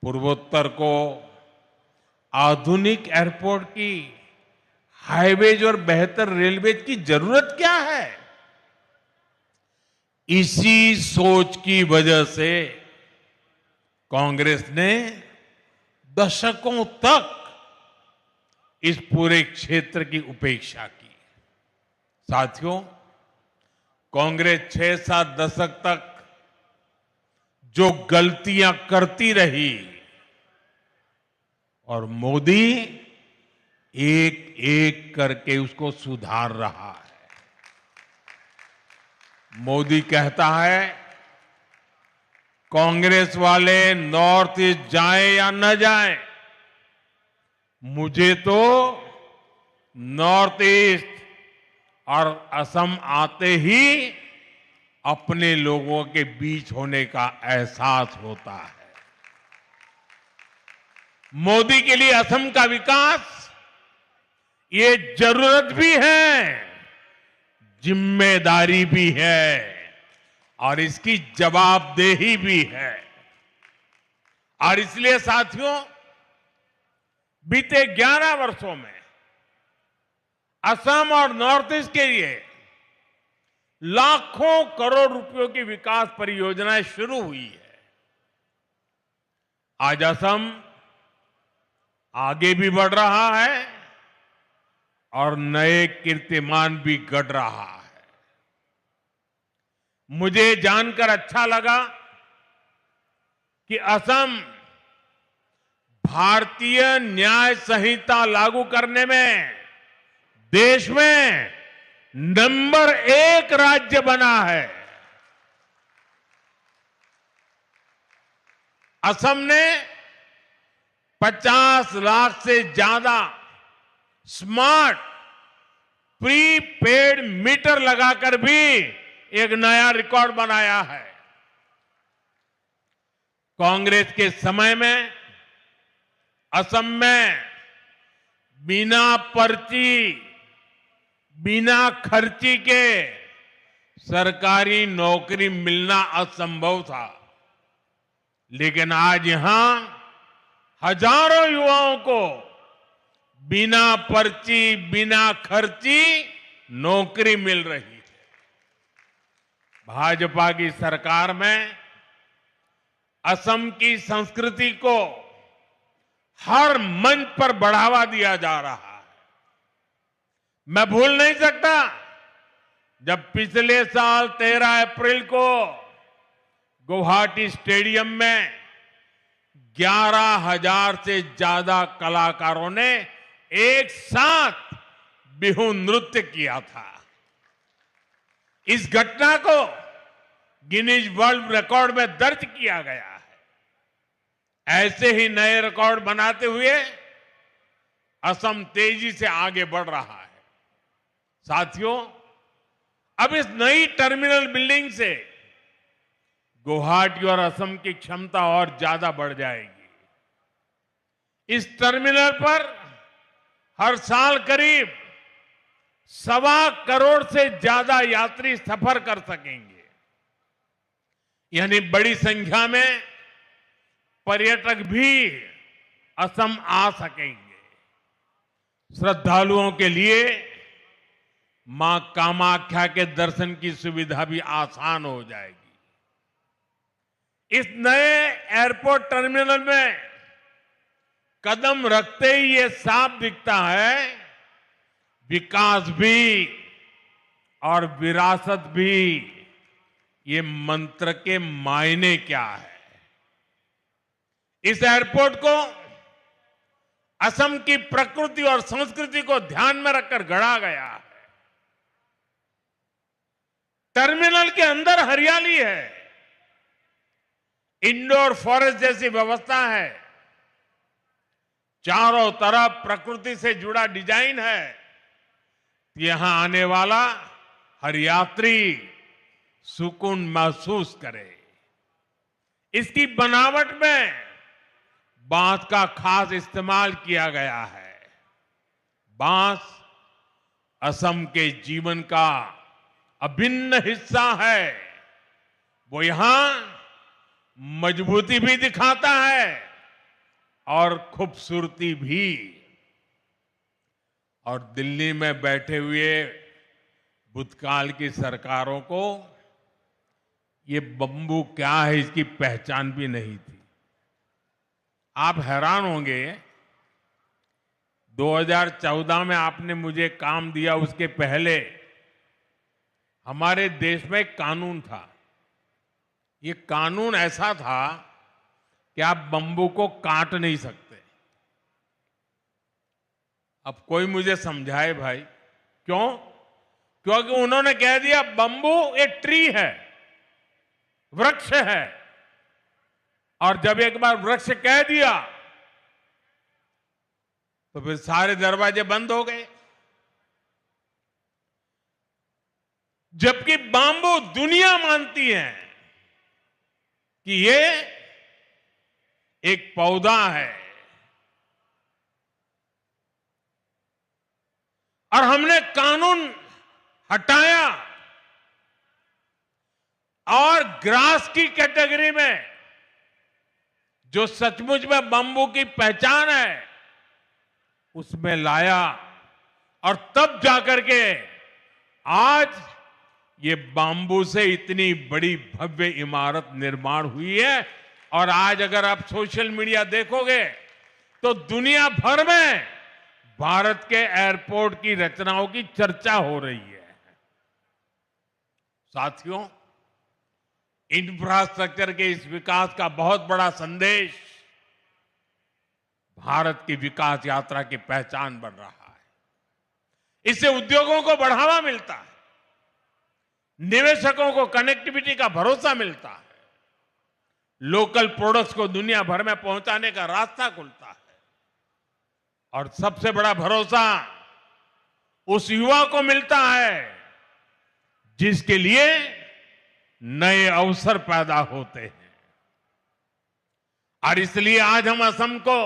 पूर्वोत्तर को आधुनिक एयरपोर्ट की, हाईवेज और बेहतर रेलवेज की जरूरत क्या है। इसी सोच की वजह से कांग्रेस ने दशकों तक इस पूरे क्षेत्र की उपेक्षा की। साथियों, कांग्रेस 6-7 दशक तक जो गलतियां करती रही और मोदी एक एक करके उसको सुधार रहा है। मोदी कहता है, कांग्रेस वाले नॉर्थ ईस्ट जाए या न जाए, मुझे तो नॉर्थ ईस्ट और असम आते ही अपने लोगों के बीच होने का एहसास होता है। मोदी के लिए असम का विकास ये जरूरत भी है, जिम्मेदारी भी है और इसकी जवाबदेही भी है। और इसलिए साथियों, बीते 11 वर्षों में असम और नॉर्थ ईस्ट के लिए लाखों करोड़ रुपयों की विकास परियोजनाएं शुरू हुई है। आज असम आगे भी बढ़ रहा है और नए कीर्तिमान भी गढ़ रहा है। मुझे जानकर अच्छा लगा कि असम भारतीय न्याय संहिता लागू करने में देश में नंबर 1 राज्य बना है। असम ने 50 लाख से ज्यादा स्मार्ट प्रीपेड मीटर लगाकर भी एक नया रिकॉर्ड बनाया है। कांग्रेस के समय में असम में बिना पर्ची, बिना खर्ची के सरकारी नौकरी मिलना असंभव था, लेकिन आज यहां हजारों युवाओं को बिना पर्ची, बिना खर्ची नौकरी मिल रही है। भाजपा की सरकार में असम की संस्कृति को हर मंच पर बढ़ावा दिया जा रहा है। मैं भूल नहीं सकता जब पिछले साल 13 अप्रैल को गुवाहाटी स्टेडियम में 11,000 से ज्यादा कलाकारों ने एक साथ बिहू नृत्य किया था। इस घटना को गिनीज वर्ल्ड रिकॉर्ड में दर्ज किया गया है। ऐसे ही नए रिकॉर्ड बनाते हुए असम तेजी से आगे बढ़ रहा है। साथियों, अब इस नई टर्मिनल बिल्डिंग से गुवाहाटी और असम की क्षमता और ज्यादा बढ़ जाएगी। इस टर्मिनल पर हर साल करीब 1.25 करोड़ से ज्यादा यात्री सफर कर सकेंगे, यानी बड़ी संख्या में पर्यटक भी असम आ सकेंगे। श्रद्धालुओं के लिए मां कामाख्या के दर्शन की सुविधा भी आसान हो जाएगी। इस नए एयरपोर्ट टर्मिनल में कदम रखते ही ये साफ दिखता है, विकास भी और विरासत भी, ये मंत्र के मायने क्या है। इस एयरपोर्ट को असम की प्रकृति और संस्कृति को ध्यान में रखकर गढ़ा गया है। टर्मिनल के अंदर हरियाली है, इंडोर फॉरेस्ट जैसी व्यवस्था है, चारों तरफ प्रकृति से जुड़ा डिजाइन है। यहां आने वाला हर यात्री सुकून महसूस करे। इसकी बनावट में बांस का खास इस्तेमाल किया गया है। बांस असम के जीवन का अभिन्न हिस्सा है। वो यहां मजबूती भी दिखाता है और खूबसूरती भी। और दिल्ली में बैठे हुए भूतकाल की सरकारों को ये बंबू क्या है इसकी पहचान भी नहीं थी। आप हैरान होंगे, 2014 में आपने मुझे काम दिया, उसके पहले हमारे देश में एक कानून था। ये कानून ऐसा था कि आप बंबू को काट नहीं सकते। अब कोई मुझे समझाए भाई, क्यों? क्योंकि उन्होंने कह दिया बंबू एक ट्री है, वृक्ष है, और जब एक बार वृक्ष कह दिया तो फिर सारे दरवाजे बंद हो गए। जबकि बांबू दुनिया मानती है कि ये एक पौधा है, और हमने कानून हटाया और ग्रास की कैटेगरी में, जो सचमुच में बंबू की पहचान है, उसमें लाया। और तब जाकर के आज ये बांबू से इतनी बड़ी भव्य इमारत निर्माण हुई है। और आज अगर आप सोशल मीडिया देखोगे तो दुनिया भर में भारत के एयरपोर्ट की रचनाओं की चर्चा हो रही है। साथियों, इंफ्रास्ट्रक्चर के इस विकास का बहुत बड़ा संदेश भारत की विकास यात्रा की पहचान बन रहा है। इससे उद्योगों को बढ़ावा मिलता है, निवेशकों को कनेक्टिविटी का भरोसा मिलता है, लोकल प्रोडक्ट्स को दुनिया भर में पहुंचाने का रास्ता खुलता है, और सबसे बड़ा भरोसा उस युवा को मिलता है जिसके लिए नए अवसर पैदा होते हैं। और इसलिए आज हम असम को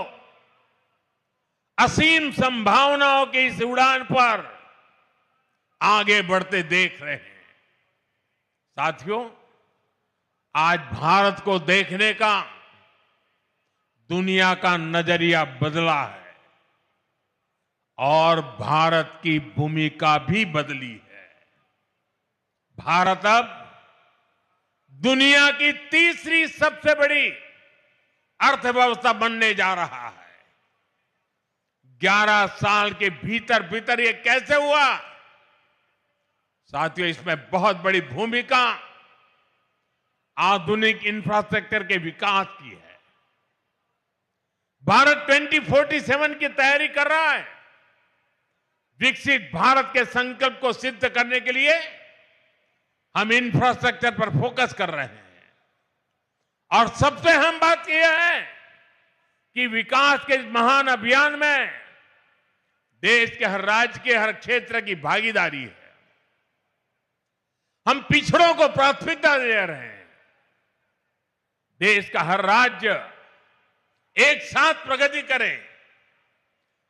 असीम संभावनाओं की इस उड़ान पर आगे बढ़ते देख रहे हैं। साथियों, आज भारत को देखने का दुनिया का नजरिया बदला है और भारत की भूमिका भी बदली है। भारत अब दुनिया की तीसरी सबसे बड़ी अर्थव्यवस्था बनने जा रहा है। 11 साल के भीतर भीतर ये कैसे हुआ? साथियों, इसमें बहुत बड़ी भूमिका आधुनिक इंफ्रास्ट्रक्चर के विकास की है। भारत 2047 की तैयारी कर रहा है। विकसित भारत के संकल्प को सिद्ध करने के लिए हम इंफ्रास्ट्रक्चर पर फोकस कर रहे हैं। और सबसे अहम बात यह है कि विकास के इस महान अभियान में देश के हर राज्य के हर क्षेत्र की भागीदारी है। हम पिछड़ों को प्राथमिकता दे रहे हैं। देश का हर राज्य एक साथ प्रगति करे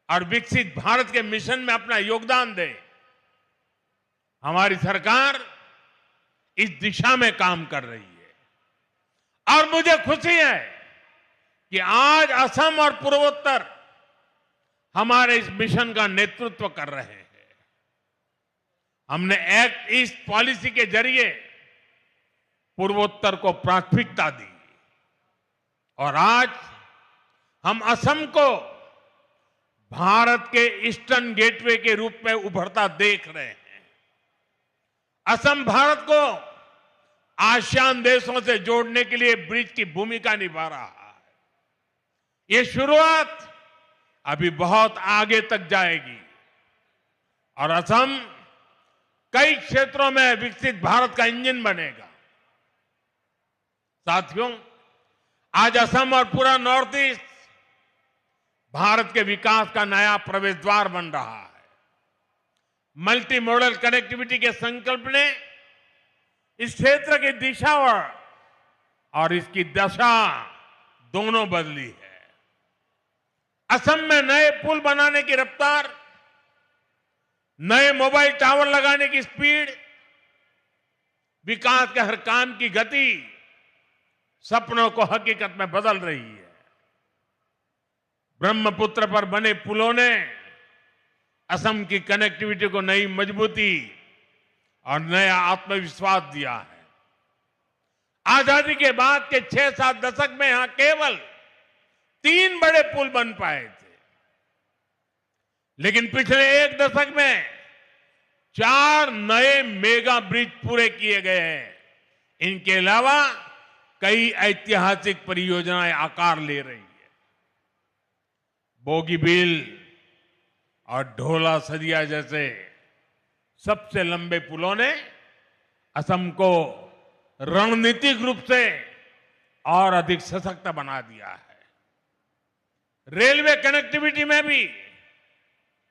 और विकसित भारत के मिशन में अपना योगदान दे। हमारी सरकार इस दिशा में काम कर रही है और मुझे खुशी है कि आज असम और पूर्वोत्तर हमारे इस मिशन का नेतृत्व कर रहे हैं। हमने एक्ट ईस्ट पॉलिसी के जरिए पूर्वोत्तर को प्राथमिकता दी और आज हम असम को भारत के ईस्टर्न गेटवे के रूप में उभरता देख रहे हैं। असम भारत को आसियान देशों से जोड़ने के लिए ब्रिज की भूमिका निभा रहा है। ये शुरुआत अभी बहुत आगे तक जाएगी और असम कई क्षेत्रों में विकसित भारत का इंजन बनेगा। साथियों, आज असम और पूरा नॉर्थ ईस्ट भारत के विकास का नया प्रवेश द्वार बन रहा है। मल्टी मॉडल कनेक्टिविटी के संकल्प ने इस क्षेत्र की दिशा और इसकी दशा दोनों बदली है। असम में नए पुल बनाने की रफ्तार, नए मोबाइल टावर लगाने की स्पीड, विकास के हर काम की गति सपनों को हकीकत में बदल रही है। ब्रह्मपुत्र पर बने पुलों ने असम की कनेक्टिविटी को नई मजबूती और नया आत्मविश्वास दिया है। आजादी के बाद के 6-7 दशक में यहां केवल 3 बड़े पुल बन पाए थे, लेकिन पिछले 1 दशक में 4 नए मेगा ब्रिज पूरे किए गए हैं। इनके अलावा कई ऐतिहासिक परियोजनाएं आकार ले रही है। बोगीबील और ढोला सदिया जैसे सबसे लंबे पुलों ने असम को रणनीतिक रूप से और अधिक सशक्त बना दिया है। रेलवे कनेक्टिविटी में भी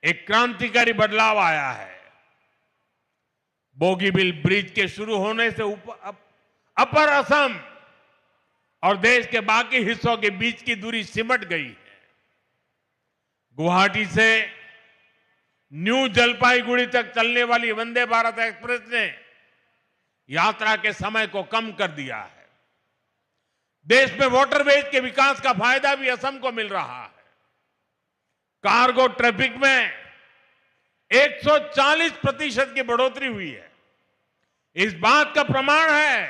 एक क्रांतिकारी बदलाव आया है। बोगीबील ब्रिज के शुरू होने से अपर असम और देश के बाकी हिस्सों के बीच की दूरी सिमट गई है। गुवाहाटी से न्यू जलपाईगुड़ी तक चलने वाली वंदे भारत एक्सप्रेस ने यात्रा के समय को कम कर दिया है। देश में वाटरवेज के विकास का फायदा भी असम को मिल रहा है। कार्गो ट्रैफिक में 140% की बढ़ोतरी हुई है। इस बात का प्रमाण है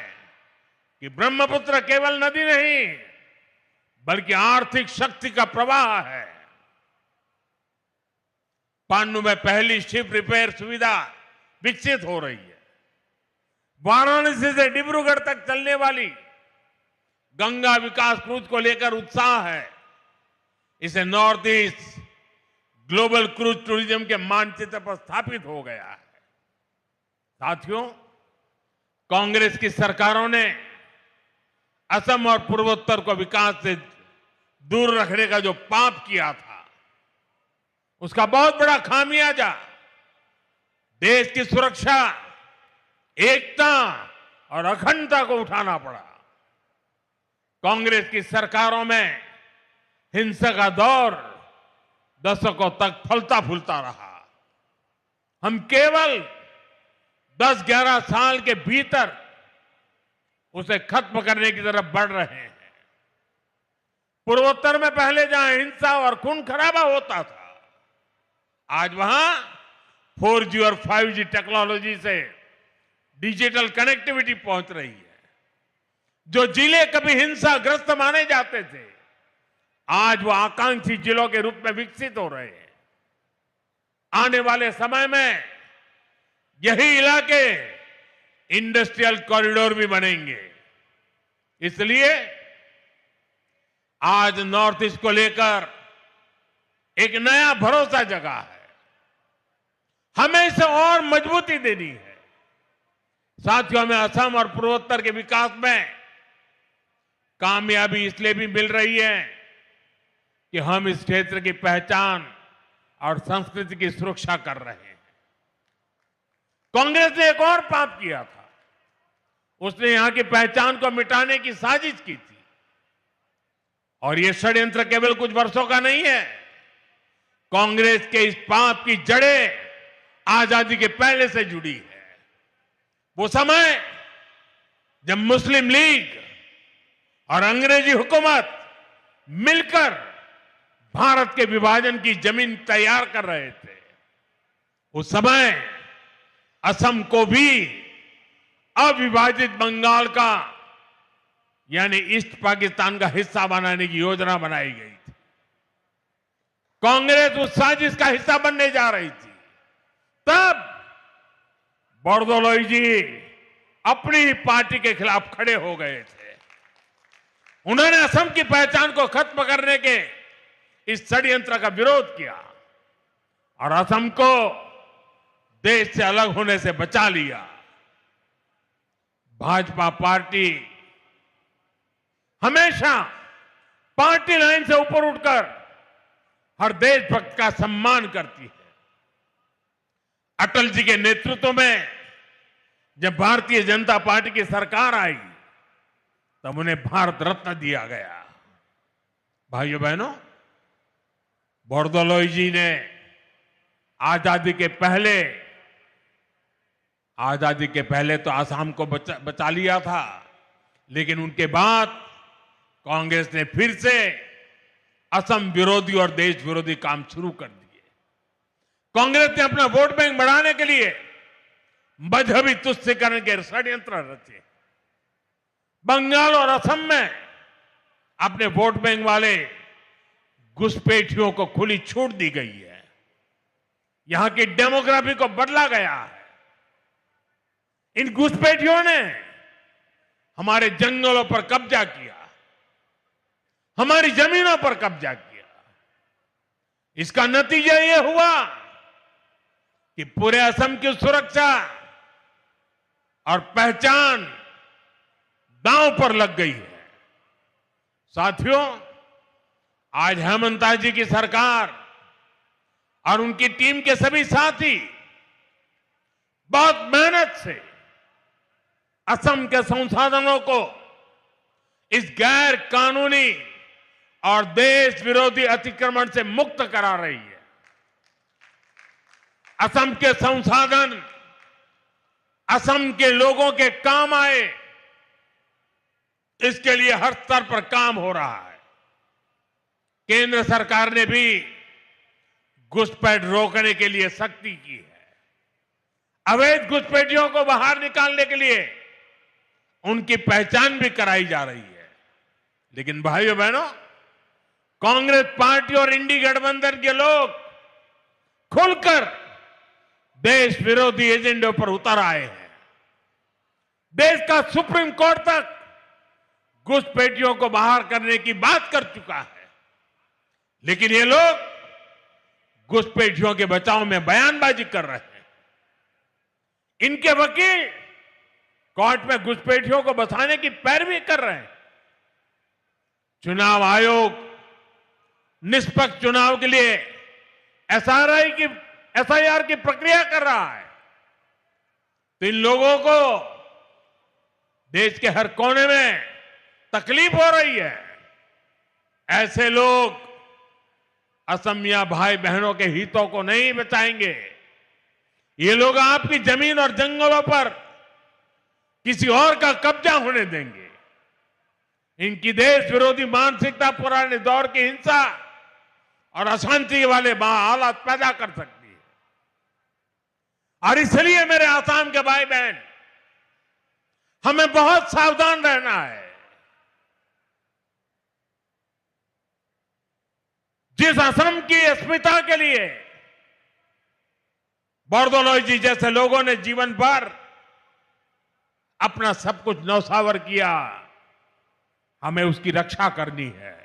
कि ब्रह्मपुत्र केवल नदी नहीं बल्कि आर्थिक शक्ति का प्रवाह है। पान्नू में पहली शिप रिपेयर सुविधा विकसित हो रही है। वाराणसी से डिब्रूगढ़ तक चलने वाली गंगा विकास क्रूज को लेकर उत्साह है। इसे north east global cruise tourism के मानचित्र पर स्थापित हो गया है। साथियों, कांग्रेस की सरकारों ने असम और पूर्वोत्तर को विकास से दूर रखने का जो पाप किया था, उसका बहुत बड़ा खामियाजा देश की सुरक्षा, एकता और अखंडता को उठाना पड़ा। कांग्रेस की सरकारों में हिंसा का दौर दशकों तक फलता फूलता रहा। हम केवल 10-11 साल के भीतर उसे खत्म करने की तरफ बढ़ रहे हैं। पूर्वोत्तर में पहले जहां हिंसा और खून खराबा होता था, आज वहां 4G और 5G टेक्नोलॉजी से डिजिटल कनेक्टिविटी पहुंच रही है। जो जिले कभी हिंसाग्रस्त माने जाते थे, आज वो आकांक्षी जिलों के रूप में विकसित हो रहे हैं। आने वाले समय में यही इलाके इंडस्ट्रियल कॉरिडोर भी बनेंगे। इसलिए आज नॉर्थ ईस्ट को लेकर एक नया भरोसा जगा है। हमें इसे और मजबूती देनी है। साथियों, हमें असम और पूर्वोत्तर के विकास में कामयाबी इसलिए भी मिल रही है कि हम इस क्षेत्र की पहचान और संस्कृति की सुरक्षा कर रहे हैं। कांग्रेस ने एक और पाप किया था। उसने यहां की पहचान को मिटाने की साजिश की थी। और यह षड्यंत्र केवल कुछ वर्षों का नहीं है। कांग्रेस के इस पाप की जड़ें आजादी के पहले से जुड़ी है। वो समय जब मुस्लिम लीग और अंग्रेजी हुकूमत मिलकर भारत के विभाजन की जमीन तैयार कर रहे थे, उस समय असम को भी अविभाजित बंगाल का यानी ईस्ट पाकिस्तान का हिस्सा बनाने की योजना बनाई गई थी। कांग्रेस उस साजिश का हिस्सा बनने जा रही थी। तब बोरदोलोई जी अपनी ही पार्टी के खिलाफ खड़े हो गए थे। उन्होंने असम की पहचान को खत्म करने के इस षड्यंत्र का विरोध किया और असम को देश से अलग होने से बचा लिया। भाजपा पार्टी हमेशा पार्टी लाइन से ऊपर उठकर हर देशभक्त का सम्मान करती है। अटल जी के नेतृत्व में जब भारतीय जनता पार्टी की सरकार आई, तब उन्हें भारत रत्न दिया गया। भाइयों बहनों, बोरदोलोई जी ने आजादी के पहले तो आसाम को बचा लिया था, लेकिन उनके बाद कांग्रेस ने फिर से असम विरोधी और देश विरोधी काम शुरू कर दिए। कांग्रेस ने अपना वोट बैंक बढ़ाने के लिए मजहबी तुष्टीकरण के षड्यंत्र रचे। बंगाल और असम में अपने वोट बैंक वाले घुसपैठियों को खुली छूट दी गई है। यहां की डेमोग्राफी को बदला गया है। इन घुसपैठियों ने हमारे जंगलों पर कब्जा किया, हमारी जमीनों पर कब्जा किया। इसका नतीजा यह हुआ कि पूरे असम की सुरक्षा और पहचान दांव पर लग गई है। साथियों, आज हेमंता जी की सरकार और उनकी टीम के सभी साथी बहुत मेहनत से असम के संसाधनों को इस गैर कानूनी और देश विरोधी अतिक्रमण से मुक्त करा रही है। असम के संसाधन असम के लोगों के काम आए, इसके लिए हर स्तर पर काम हो रहा है। केंद्र सरकार ने भी घुसपैठ रोकने के लिए सख्ती की है। अवैध घुसपैठियों को बाहर निकालने के लिए उनकी पहचान भी कराई जा रही है। लेकिन भाइयों बहनों, कांग्रेस पार्टी और इंडी गठबंधन के लोग खुलकर देश विरोधी एजेंडों पर उतर आए हैं। देश का सुप्रीम कोर्ट तक घुसपैठियों को बाहर करने की बात कर चुका है, लेकिन ये लोग घुसपैठियों के बचाव में बयानबाजी कर रहे हैं। इनके वकील कोर्ट में घुसपैठियों को बचाने की पैरवी कर रहे हैं। चुनाव आयोग निष्पक्ष चुनाव के लिए एसआईआर की प्रक्रिया कर रहा है। तो इन लोगों को देश के हर कोने में तकलीफ हो रही है। ऐसे लोग असमिया भाई बहनों के हितों को नहीं बचाएंगे। ये लोग आपकी जमीन और जंगलों पर किसी और का कब्जा होने देंगे। इनकी देश विरोधी मानसिकता पुराने दौर की हिंसा और अशांति वाले हालात पैदा कर सकती है। और इसलिए मेरे आसाम के भाई बहन, हमें बहुत सावधान रहना है। जिस असम की अस्मिता के लिए बोरदोलोई जी जैसे लोगों ने जीवन भर अपना सब कुछ न्यौछावर किया, हमें उसकी रक्षा करनी है।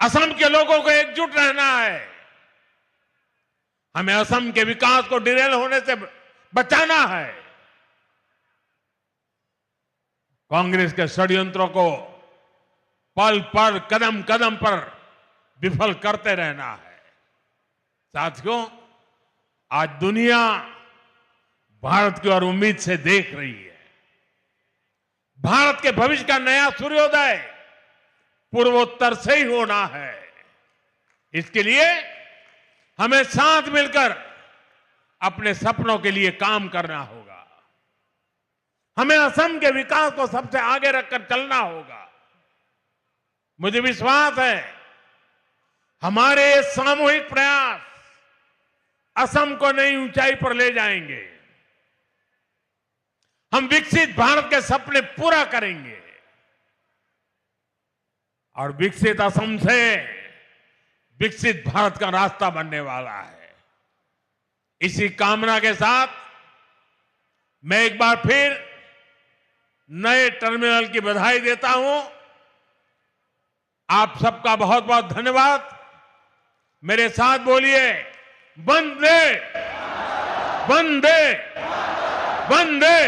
असम के लोगों को एकजुट रहना है। हमें असम के विकास को डिरेल होने से बचाना है। कांग्रेस के षड्यंत्रों को पल पल कदम कदम पर विफल करते रहना है। साथियों, आज दुनिया भारत की ओर उम्मीद से देख रही है। भारत के भविष्य का नया सूर्योदय पूर्वोत्तर से ही होना है। इसके लिए हमें साथ मिलकर अपने सपनों के लिए काम करना होगा। हमें असम के विकास को सबसे आगे रखकर चलना होगा। मुझे विश्वास है हमारे सामूहिक प्रयास असम को नई ऊंचाई पर ले जाएंगे। हम विकसित भारत के सपने पूरा करेंगे और विकसित असम से विकसित भारत का रास्ता बनने वाला है। इसी कामना के साथ मैं एक बार फिर नए टर्मिनल की बधाई देता हूं। आप सबका बहुत बहुत धन्यवाद। मेरे साथ बोलिए, वंदे वंदे वंदे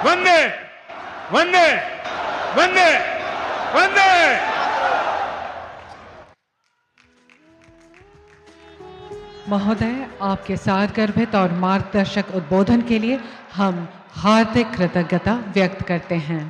वंदे वंदे वंदे वंदे। महोदय, आपके साथ गर्भित और मार्गदर्शक उद्बोधन के लिए हम हार्दिक कृतज्ञता व्यक्त करते हैं।